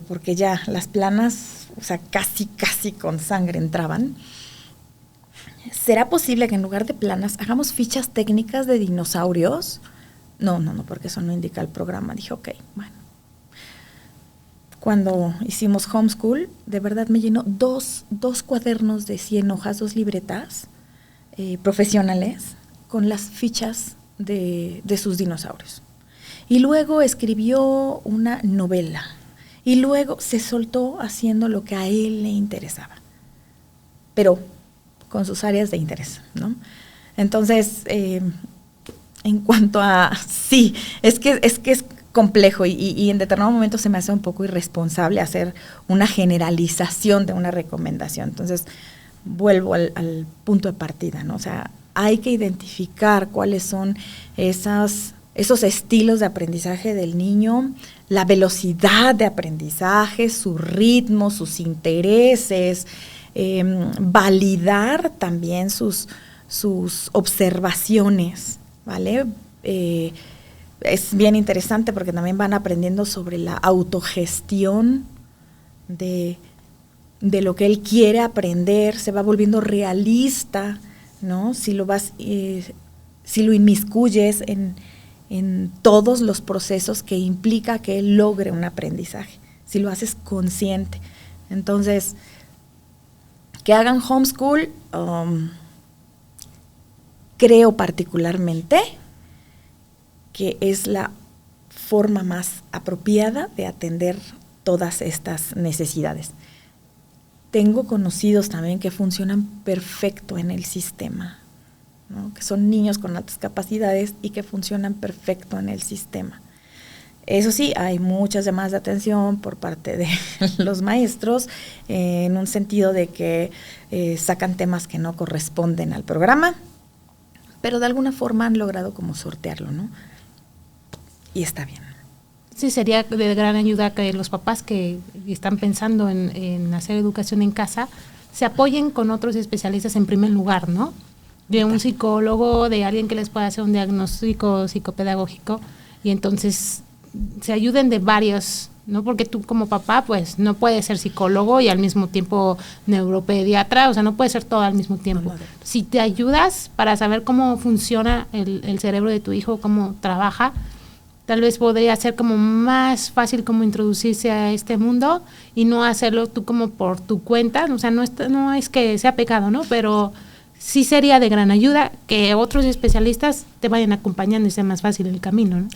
Speaker 2: porque ya las planas, o sea, casi con sangre entraban, ¿será posible que en lugar de planas hagamos fichas técnicas de dinosaurios? No, porque eso no indica el programa. Dije, ok, bueno. cuando hicimos homeschool, de verdad me llenó dos cuadernos de 100 hojas, 2 libretas profesionales con las fichas de sus dinosaurios. Y luego escribió una novela. Y luego se soltó haciendo lo que a él le interesaba, pero con sus áreas de interés, ¿no? Entonces, en cuanto a, sí, es que es complejo y en determinado momento se me hace un poco irresponsable hacer una generalización de una recomendación. Entonces, vuelvo al punto de partida, ¿no? O sea, hay que identificar cuáles son esos estilos de aprendizaje del niño, la velocidad de aprendizaje, su ritmo, sus intereses, validar también sus observaciones, ¿vale? Es bien interesante porque también van aprendiendo sobre la autogestión de lo que él quiere aprender, se va volviendo realista, ¿no? Si lo inmiscuyes en todos los procesos que implica que él logre un aprendizaje, si lo haces consciente. Entonces, que hagan homeschool, creo particularmente que es la forma más apropiada de atender todas estas necesidades. Tengo conocidos también que funcionan perfecto en el sistema, ¿no? Que son niños con altas capacidades y que funcionan perfecto en el sistema. Eso sí, hay muchas llamadas de atención por parte de los maestros, en un sentido de que sacan temas que no corresponden al programa, pero de alguna forma han logrado como sortearlo, ¿no? Y está bien.
Speaker 1: Sí, sería de gran ayuda que los papás que están pensando en hacer educación en casa se apoyen con otros especialistas en primer lugar, ¿no? De un psicólogo, de alguien que les pueda hacer un diagnóstico psicopedagógico, y entonces se ayuden de varios, ¿no? Porque tú como papá, pues, no puedes ser psicólogo y al mismo tiempo neuropediatra, o sea, no puedes ser todo al mismo tiempo. Si te ayudas para saber cómo funciona el cerebro de tu hijo, cómo trabaja, tal vez podría ser como más fácil como introducirse a este mundo y no hacerlo tú como por tu cuenta, o sea, no es que sea pecado, ¿no? Pero sí sería de gran ayuda que otros especialistas te vayan acompañando y sea más fácil el camino, ¿no?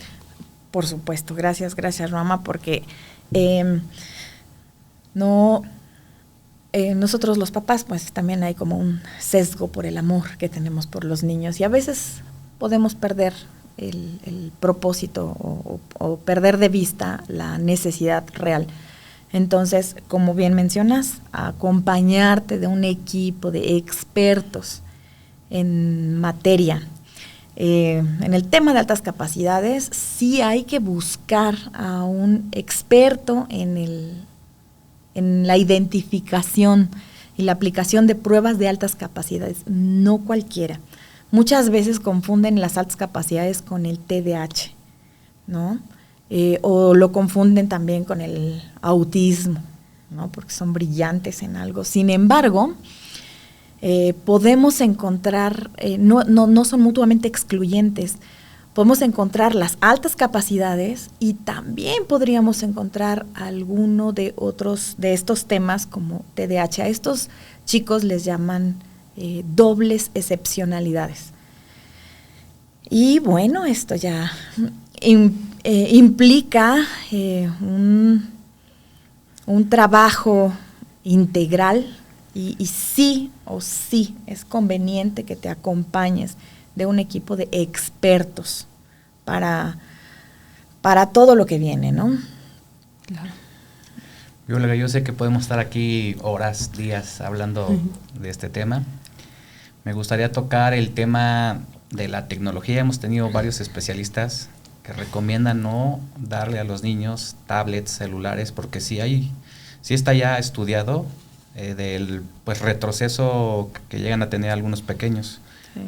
Speaker 2: Por supuesto, gracias Rama, porque nosotros los papás, pues también hay como un sesgo por el amor que tenemos por los niños y a veces podemos perder el propósito o perder de vista la necesidad real. Entonces, como bien mencionas, acompañarte de un equipo de expertos en materia. En el tema de altas capacidades, sí hay que buscar a un experto en la identificación y la aplicación de pruebas de altas capacidades, no cualquiera. Muchas veces confunden las altas capacidades con el TDAH, ¿no? O lo confunden también con el autismo, ¿no? Porque son brillantes en algo. Sin embargo, podemos encontrar, no son mutuamente excluyentes, podemos encontrar las altas capacidades y también podríamos encontrar alguno de estos temas como TDAH. A estos chicos les llaman dobles excepcionalidades. Y bueno, esto ya implica un trabajo integral y sí es conveniente que te acompañes de un equipo de expertos para todo lo que viene, ¿no?
Speaker 1: Claro.
Speaker 3: Bióloga, yo sé que podemos estar aquí horas, días hablando de este tema. Me gustaría tocar el tema de la tecnología. Hemos tenido varios especialistas que recomiendan no darle a los niños tablets, celulares, porque sí está ya estudiado del retroceso que llegan a tener algunos pequeños. Sí.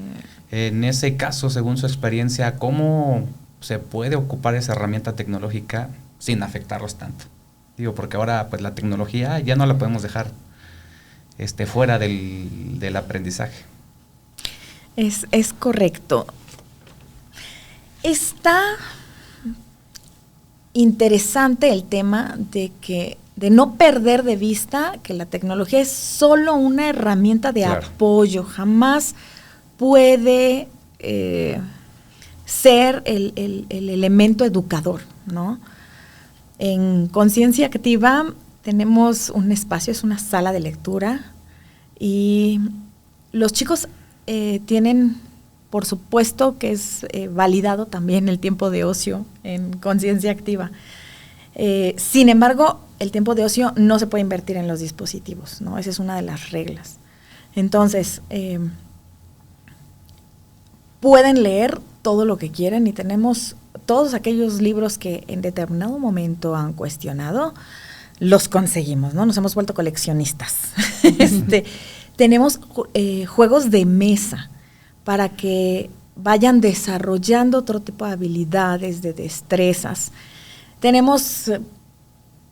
Speaker 3: En ese caso, según su experiencia, ¿cómo se puede ocupar esa herramienta tecnológica sin afectarlos tanto? Digo, porque ahora pues la tecnología ya no la podemos dejar fuera del aprendizaje.
Speaker 2: Es correcto. Está interesante el tema de no perder de vista que la tecnología es solo una herramienta de apoyo, jamás puede ser el elemento educador, ¿no? En Conciencia Activa tenemos un espacio, es una sala de lectura, y los chicos tienen, por supuesto que es validado también el tiempo de ocio en Conciencia Activa. Sin embargo, el tiempo de ocio no se puede invertir en los dispositivos, ¿no? Esa es una de las reglas. Entonces, pueden leer todo lo que quieran, y tenemos todos aquellos libros que en determinado momento han cuestionado, los conseguimos, ¿no? Nos hemos vuelto coleccionistas. Tenemos juegos de mesa para que vayan desarrollando otro tipo de habilidades, de destrezas. Tenemos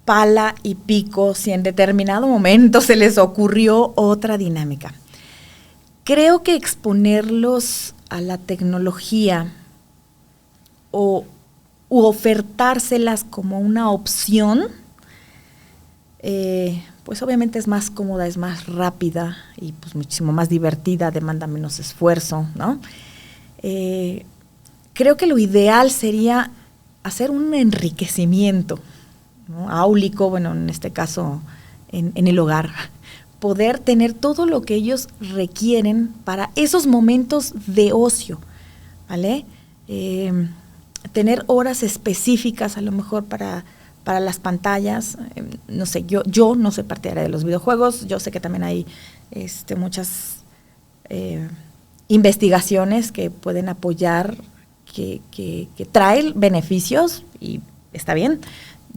Speaker 2: pala y pico si en determinado momento se les ocurrió otra dinámica. Creo que exponerlos a la tecnología u ofertárselas como una opción, pues obviamente es más cómoda, es más rápida y pues muchísimo más divertida, demanda menos esfuerzo, ¿no? Creo que lo ideal sería hacer un enriquecimiento, ¿no? Áulico, bueno, en este caso en el hogar, poder tener todo lo que ellos requieren para esos momentos de ocio, ¿vale? Tener horas específicas a lo mejor para las pantallas. No sé, yo no soy partidaria de los videojuegos, yo sé que también hay muchas investigaciones que pueden apoyar, que traen beneficios, y está bien.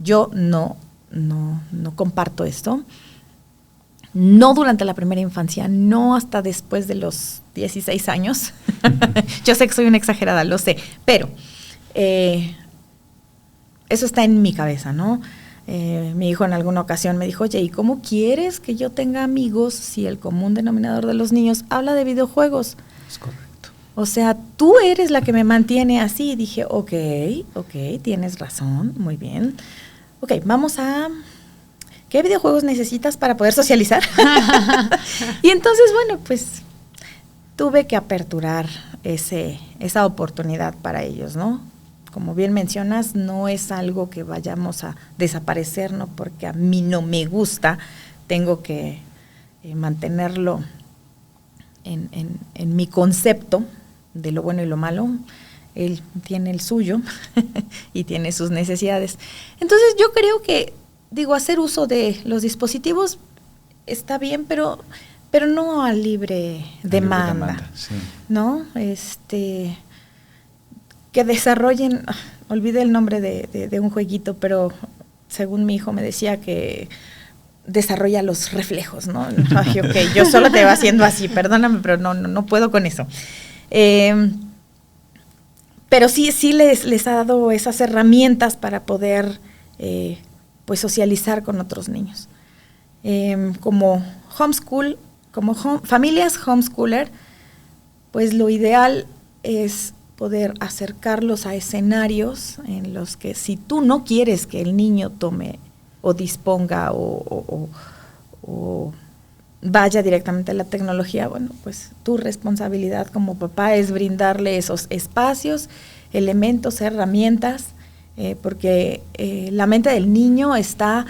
Speaker 2: Yo no comparto esto. No durante la primera infancia, no hasta después de los 16 años. Yo sé que soy una exagerada, lo sé, pero eso está en mi cabeza, ¿no? Mi hijo en alguna ocasión me dijo, oye, ¿y cómo quieres que yo tenga amigos si el común denominador de los niños habla de videojuegos?
Speaker 3: Es correcto.
Speaker 2: O sea, tú eres la que me mantiene así. Y dije, ok, tienes razón, muy bien. Ok, vamos a... ¿Qué videojuegos necesitas para poder socializar? Y entonces, bueno, pues tuve que aperturar esa oportunidad para ellos, ¿no? Como bien mencionas, no es algo que vayamos a desaparecer, ¿no? Porque a mí no me gusta, tengo que mantenerlo en mi concepto de lo bueno y lo malo. Él tiene el suyo y tiene sus necesidades. Entonces yo creo que, hacer uso de los dispositivos está bien, pero no a libre demanda,
Speaker 3: sí.
Speaker 2: ¿no? Que desarrollen, olvidé el nombre de un jueguito, pero según mi hijo me decía que desarrolla los reflejos, ¿no? Ay, ok, yo solo te va haciendo así, perdóname, pero no puedo con eso. Pero sí les ha dado esas herramientas para poder pues socializar con otros niños. Como homeschool, familias homeschooler, pues lo ideal es poder acercarlos a escenarios en los que, si tú no quieres que el niño tome o disponga o vaya directamente a la tecnología, bueno, pues tu responsabilidad como papá es brindarle esos espacios, elementos, herramientas, porque la mente del niño está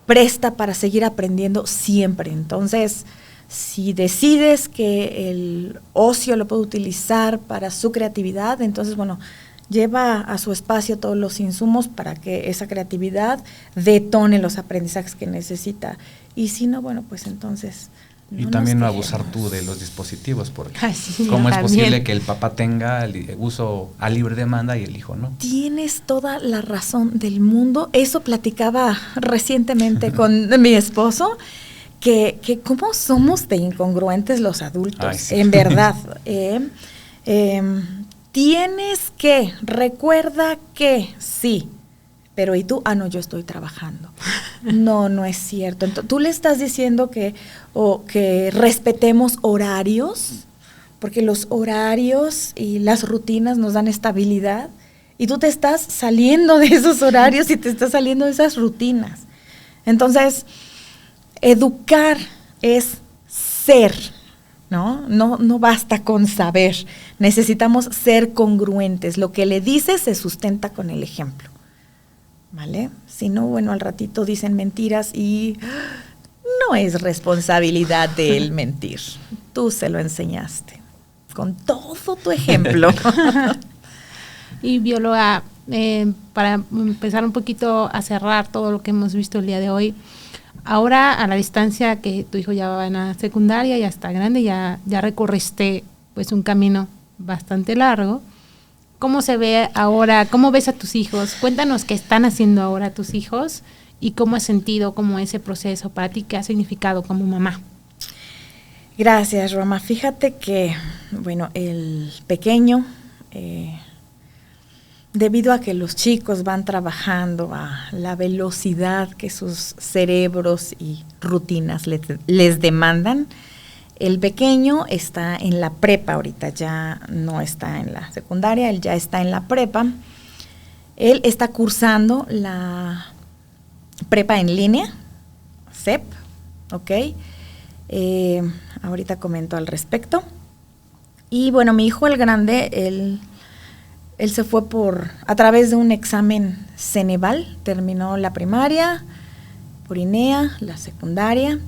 Speaker 2: presta para seguir aprendiendo siempre. Entonces, si decides que el ocio lo puede utilizar para su creatividad, entonces, bueno, lleva a su espacio todos los insumos para que esa creatividad detone los aprendizajes que necesita. Y si no, bueno, pues entonces...
Speaker 3: Y también no abusar tú de los dispositivos, porque
Speaker 1: sí,
Speaker 3: ¿cómo es
Speaker 1: también
Speaker 3: posible que el papá tenga el uso a libre demanda y el hijo no?
Speaker 2: Tienes toda la razón del mundo. Eso platicaba recientemente con mi esposo, que cómo somos de incongruentes los adultos. Ay, sí. En verdad. Tienes que, recuerda que, sí, pero ¿y tú? No, yo estoy trabajando. No es cierto. Entonces, tú le estás diciendo que respetemos horarios, porque los horarios y las rutinas nos dan estabilidad, y tú te estás saliendo de esos horarios y te estás saliendo de esas rutinas. Entonces, educar es ser, ¿no? No basta con saber, necesitamos ser congruentes. Lo que le dices se sustenta con el ejemplo, ¿vale? Si no, bueno, al ratito dicen mentiras y no es responsabilidad de él mentir. Tú se lo enseñaste con todo tu ejemplo.
Speaker 1: Y bióloga, para empezar un poquito a cerrar todo lo que hemos visto el día de hoy, ahora a la distancia que tu hijo ya va en la secundaria, ya está grande, ya recorriste pues un camino bastante largo. ¿Cómo se ve ahora? ¿Cómo ves a tus hijos? Cuéntanos qué están haciendo ahora tus hijos y cómo has sentido como ese proceso para ti, qué ha significado como mamá.
Speaker 2: Gracias, Roma. Fíjate que, bueno, el pequeño, debido a que los chicos van trabajando a la velocidad que sus cerebros y rutinas les demandan, el pequeño está en la prepa ahorita, ya no está en la secundaria, él ya está en la prepa. Él está cursando la prepa en línea, CEP, ¿ok? Ahorita comento al respecto. Y bueno, mi hijo el grande, él se fue a través de un examen Ceneval, terminó la primaria, por INEA, la secundaria,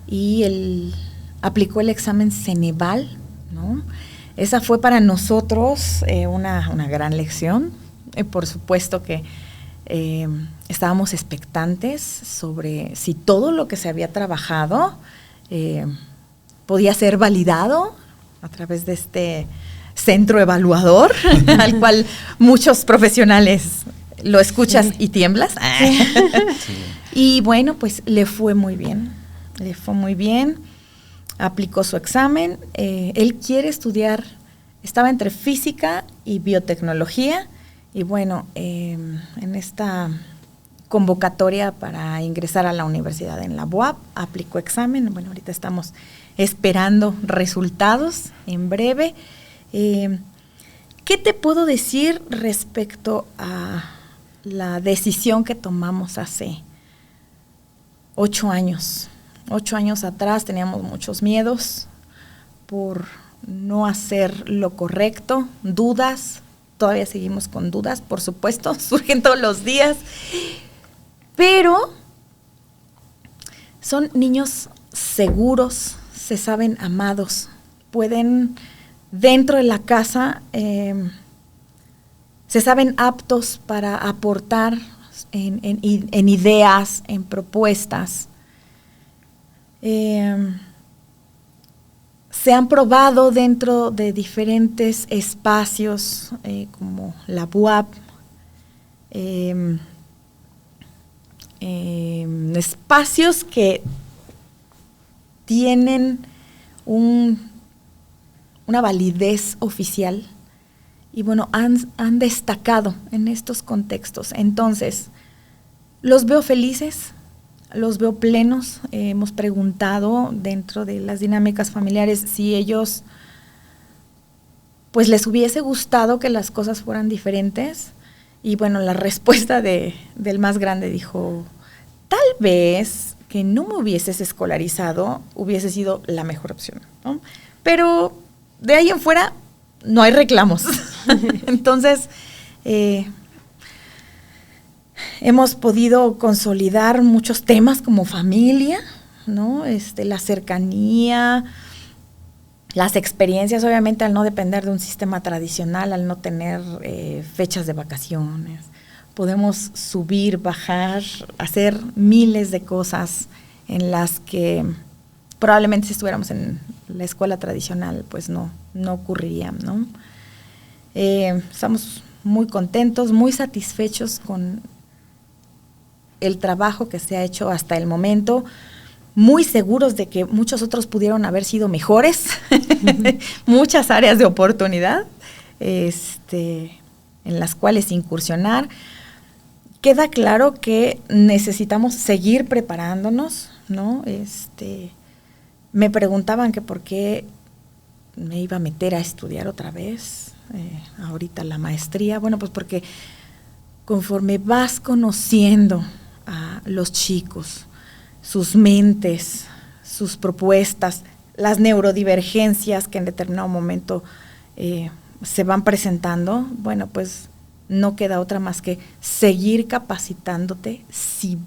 Speaker 2: y él aplicó el examen Ceneval, ¿no? Esa fue para nosotros una gran lección. Por supuesto que estábamos expectantes sobre si todo lo que se había trabajado podía ser validado a través de este centro evaluador, al cual muchos profesionales lo escuchas y tiemblas. Sí. Y bueno, pues le fue muy bien, aplicó su examen, él quiere estudiar, estaba entre física y biotecnología, y bueno, en esta convocatoria para ingresar a la universidad en la UAP, aplicó examen, bueno, ahorita estamos esperando resultados en breve. ¿Qué te puedo decir respecto a la decisión que tomamos hace 8 años? 8 años atrás teníamos muchos miedos por no hacer lo correcto, dudas, todavía seguimos con dudas, por supuesto, surgen todos los días, pero son niños seguros, se saben amados, pueden dentro de la casa, se saben aptos para aportar en ideas, en propuestas. Se han probado dentro de diferentes espacios como la UAP, espacios que tienen una validez oficial y bueno, han destacado en estos contextos. Entonces, los veo felices, los veo plenos. Hemos preguntado dentro de las dinámicas familiares si ellos pues les hubiese gustado que las cosas fueran diferentes, y bueno, la respuesta del más grande dijo: tal vez que no me hubieses escolarizado hubiese sido la mejor opción, ¿no? Pero de ahí en fuera no hay reclamos. Entonces, hemos podido consolidar muchos temas como familia, ¿no? La cercanía, las experiencias, obviamente al no depender de un sistema tradicional, al no tener fechas de vacaciones. Podemos subir, bajar, hacer miles de cosas en las que probablemente si estuviéramos en la escuela tradicional, pues no ocurriría, ¿no? Estamos muy contentos, muy satisfechos con el trabajo que se ha hecho hasta el momento, muy seguros de que muchos otros pudieron haber sido mejores, muchas áreas de oportunidad en las cuales incursionar. Queda claro que necesitamos seguir preparándonos, ¿no? Me preguntaban que por qué me iba a meter a estudiar otra vez. ahorita la maestría? Bueno, pues porque conforme vas conociendo a los chicos, sus mentes, sus propuestas, las neurodivergencias que en determinado momento se van presentando, bueno, pues no queda otra más que seguir capacitándote si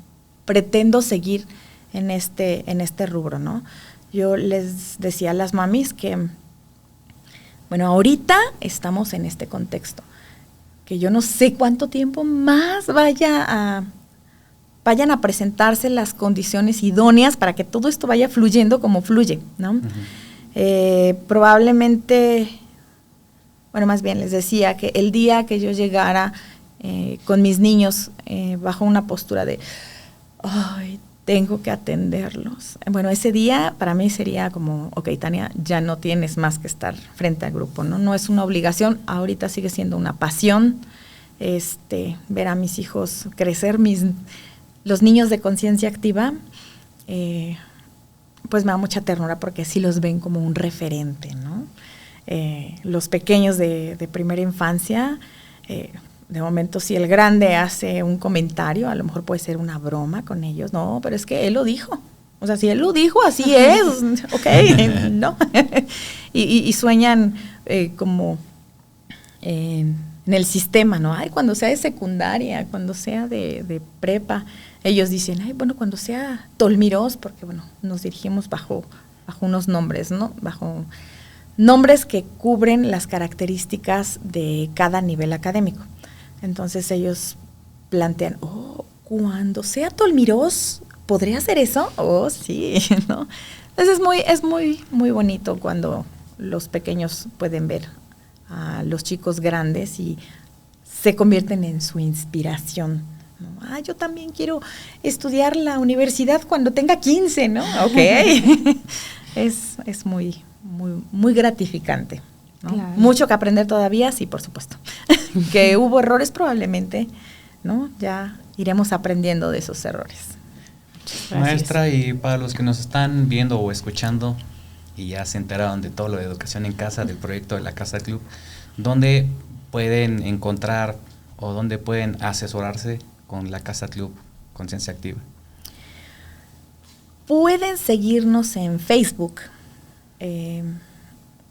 Speaker 2: pretendo seguir en este rubro, ¿no? Yo les decía a las mamis que, bueno, ahorita estamos en este contexto, que yo no sé cuánto tiempo más vayan a presentarse las condiciones idóneas para que todo esto vaya fluyendo como fluye, ¿no? Uh-huh. Probablemente, bueno, más bien les decía que el día que yo llegara con mis niños bajo una postura de, ay, tengo que atenderlos. Bueno, ese día para mí sería como, ok, Tania, ya no tienes más que estar frente al grupo, ¿no? No es una obligación, ahorita sigue siendo una pasión, ver a mis hijos crecer, los niños de conciencia activa, pues me da mucha ternura porque sí los ven como un referente, ¿no? Los pequeños de primera infancia, de momento si el grande hace un comentario, a lo mejor puede ser una broma con ellos, no, pero es que él lo dijo. O sea, si él lo dijo, así es, ok, ¿no? y sueñan como en el sistema, ¿no? Ay, cuando sea de secundaria, cuando sea de prepa, ellos dicen, ay, bueno, cuando sea Tolmirós, porque, bueno, nos dirigimos bajo unos nombres, ¿no? Bajo nombres que cubren las características de cada nivel académico. Entonces ellos plantean, oh, cuando sea Tolmirós, ¿podría hacer eso? Oh, sí, ¿no? Entonces es muy bonito cuando los pequeños pueden ver a los chicos grandes y se convierten en su inspiración, ¿no? Ah, yo también quiero estudiar la universidad cuando tenga 15, ¿no? Ok. Es muy gratificante, ¿no? Claro. Mucho que aprender todavía, sí, por supuesto. Que hubo errores probablemente, ¿no? Ya iremos aprendiendo de esos errores.
Speaker 3: Maestra, y para los que nos están viendo o escuchando y ya se enteraron de todo lo de educación en casa, del proyecto de la Casa Club, ¿dónde pueden encontrar o dónde pueden asesorarse con la Casa Club Conciencia Activa?
Speaker 2: Pueden seguirnos en Facebook.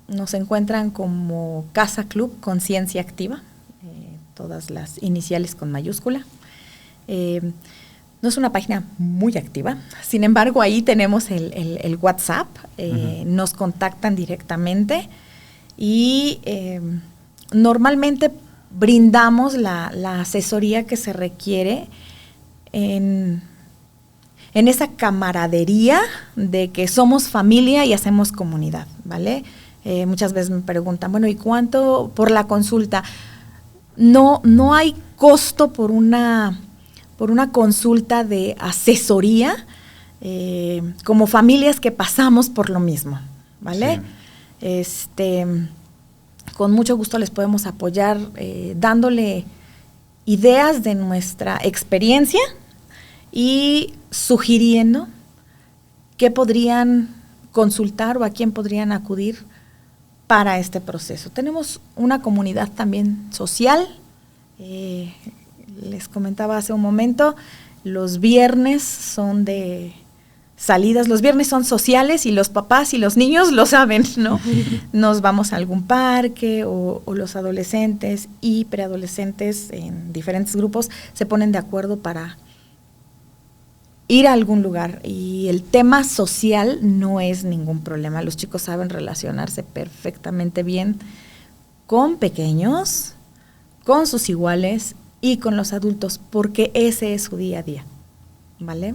Speaker 2: Nos encuentran como Casa Club Conciencia Activa, todas las iniciales con mayúscula. No es una página muy activa, sin embargo ahí tenemos el WhatsApp, uh-huh. Nos contactan directamente y normalmente brindamos la asesoría que se requiere en esa camaradería de que somos familia y hacemos comunidad, ¿vale? Muchas veces me preguntan, bueno, ¿y cuánto por la consulta? No hay costo por una consulta de asesoría, como familias que pasamos por lo mismo, ¿vale? Sí. Con mucho gusto les podemos apoyar dándole ideas de nuestra experiencia y sugiriendo qué podrían consultar o a quién podrían acudir para este proceso. Tenemos una comunidad también social. Les comentaba hace un momento, los viernes son de salidas, los viernes son sociales y los papás y los niños lo saben, ¿no? Nos vamos a algún parque o los adolescentes y preadolescentes en diferentes grupos se ponen de acuerdo para ir a algún lugar y el tema social no es ningún problema. Los chicos saben relacionarse perfectamente bien con pequeños, con sus iguales y con los adultos, porque ese es su día a día, ¿vale?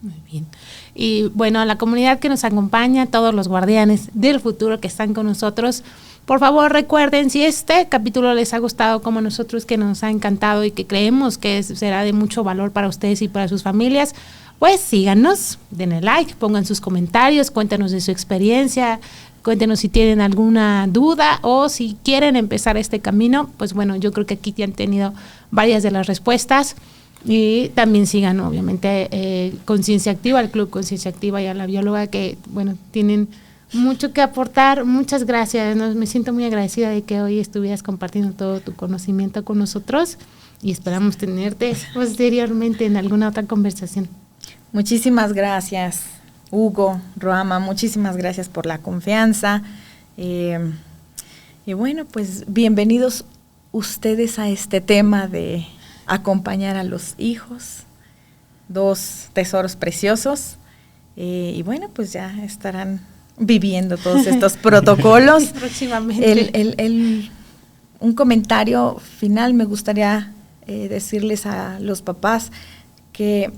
Speaker 1: Muy bien. Y bueno, a la comunidad que nos acompaña, todos los guardianes del futuro que están con nosotros, por favor recuerden, si este capítulo les ha gustado como a nosotros, que nos ha encantado y que creemos que será de mucho valor para ustedes y para sus familias, pues síganos, denle like, pongan sus comentarios, cuéntenos de su experiencia, cuéntenos si tienen alguna duda o si quieren empezar este camino. Pues bueno, yo creo que aquí ya han tenido varias de las respuestas. Y también sigan, obviamente, Conciencia Activa, el Club Conciencia Activa y a la bióloga, que, bueno, tienen mucho que aportar. Muchas gracias. Me siento muy agradecida de que hoy estuvieras compartiendo todo tu conocimiento con nosotros y esperamos tenerte posteriormente en alguna otra conversación.
Speaker 2: Muchísimas gracias, Hugo, Roama, muchísimas gracias por la confianza. Y bueno, pues bienvenidos ustedes a este tema de acompañar a los hijos, 2 tesoros preciosos. Y bueno, pues ya estarán viviendo todos estos protocolos.
Speaker 1: Próximamente.
Speaker 2: Un comentario final, me gustaría decirles a los papás que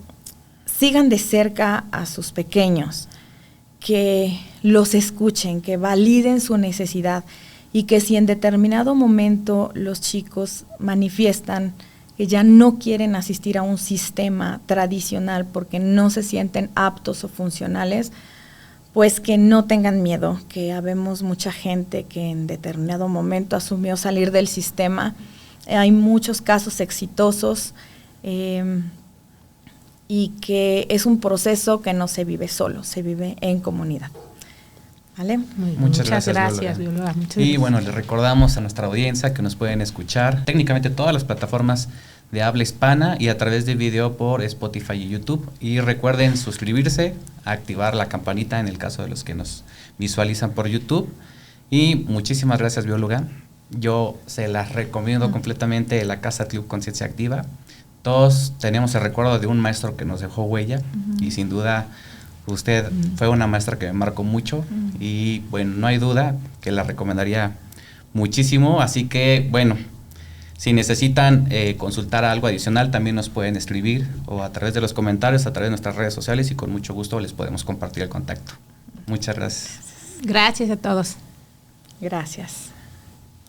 Speaker 2: sigan de cerca a sus pequeños, que los escuchen, que validen su necesidad y que si en determinado momento los chicos manifiestan que ya no quieren asistir a un sistema tradicional porque no se sienten aptos o funcionales, pues que no tengan miedo, que habemos mucha gente que en determinado momento asumió salir del sistema. Hay muchos casos exitosos y que es un proceso que no se vive solo, se vive en comunidad. ¿Vale?
Speaker 3: Muchas gracias,
Speaker 1: bióloga.
Speaker 3: Y bueno, les recordamos a nuestra audiencia que nos pueden escuchar técnicamente todas las plataformas de habla hispana y a través de video por Spotify y YouTube. Y recuerden suscribirse, activar la campanita en el caso de los que nos visualizan por YouTube. Y muchísimas gracias, bióloga. Yo se las recomiendo completamente, la Casa Club Conciencia Activa. Todos tenemos el recuerdo de un maestro que nos dejó huella y sin duda usted fue una maestra que me marcó mucho y bueno, no hay duda que la recomendaría muchísimo. Así que bueno, si necesitan consultar algo adicional, también nos pueden escribir o a través de los comentarios, a través de nuestras redes sociales y con mucho gusto les podemos compartir el contacto. Muchas gracias.
Speaker 1: Gracias a todos.
Speaker 2: Gracias.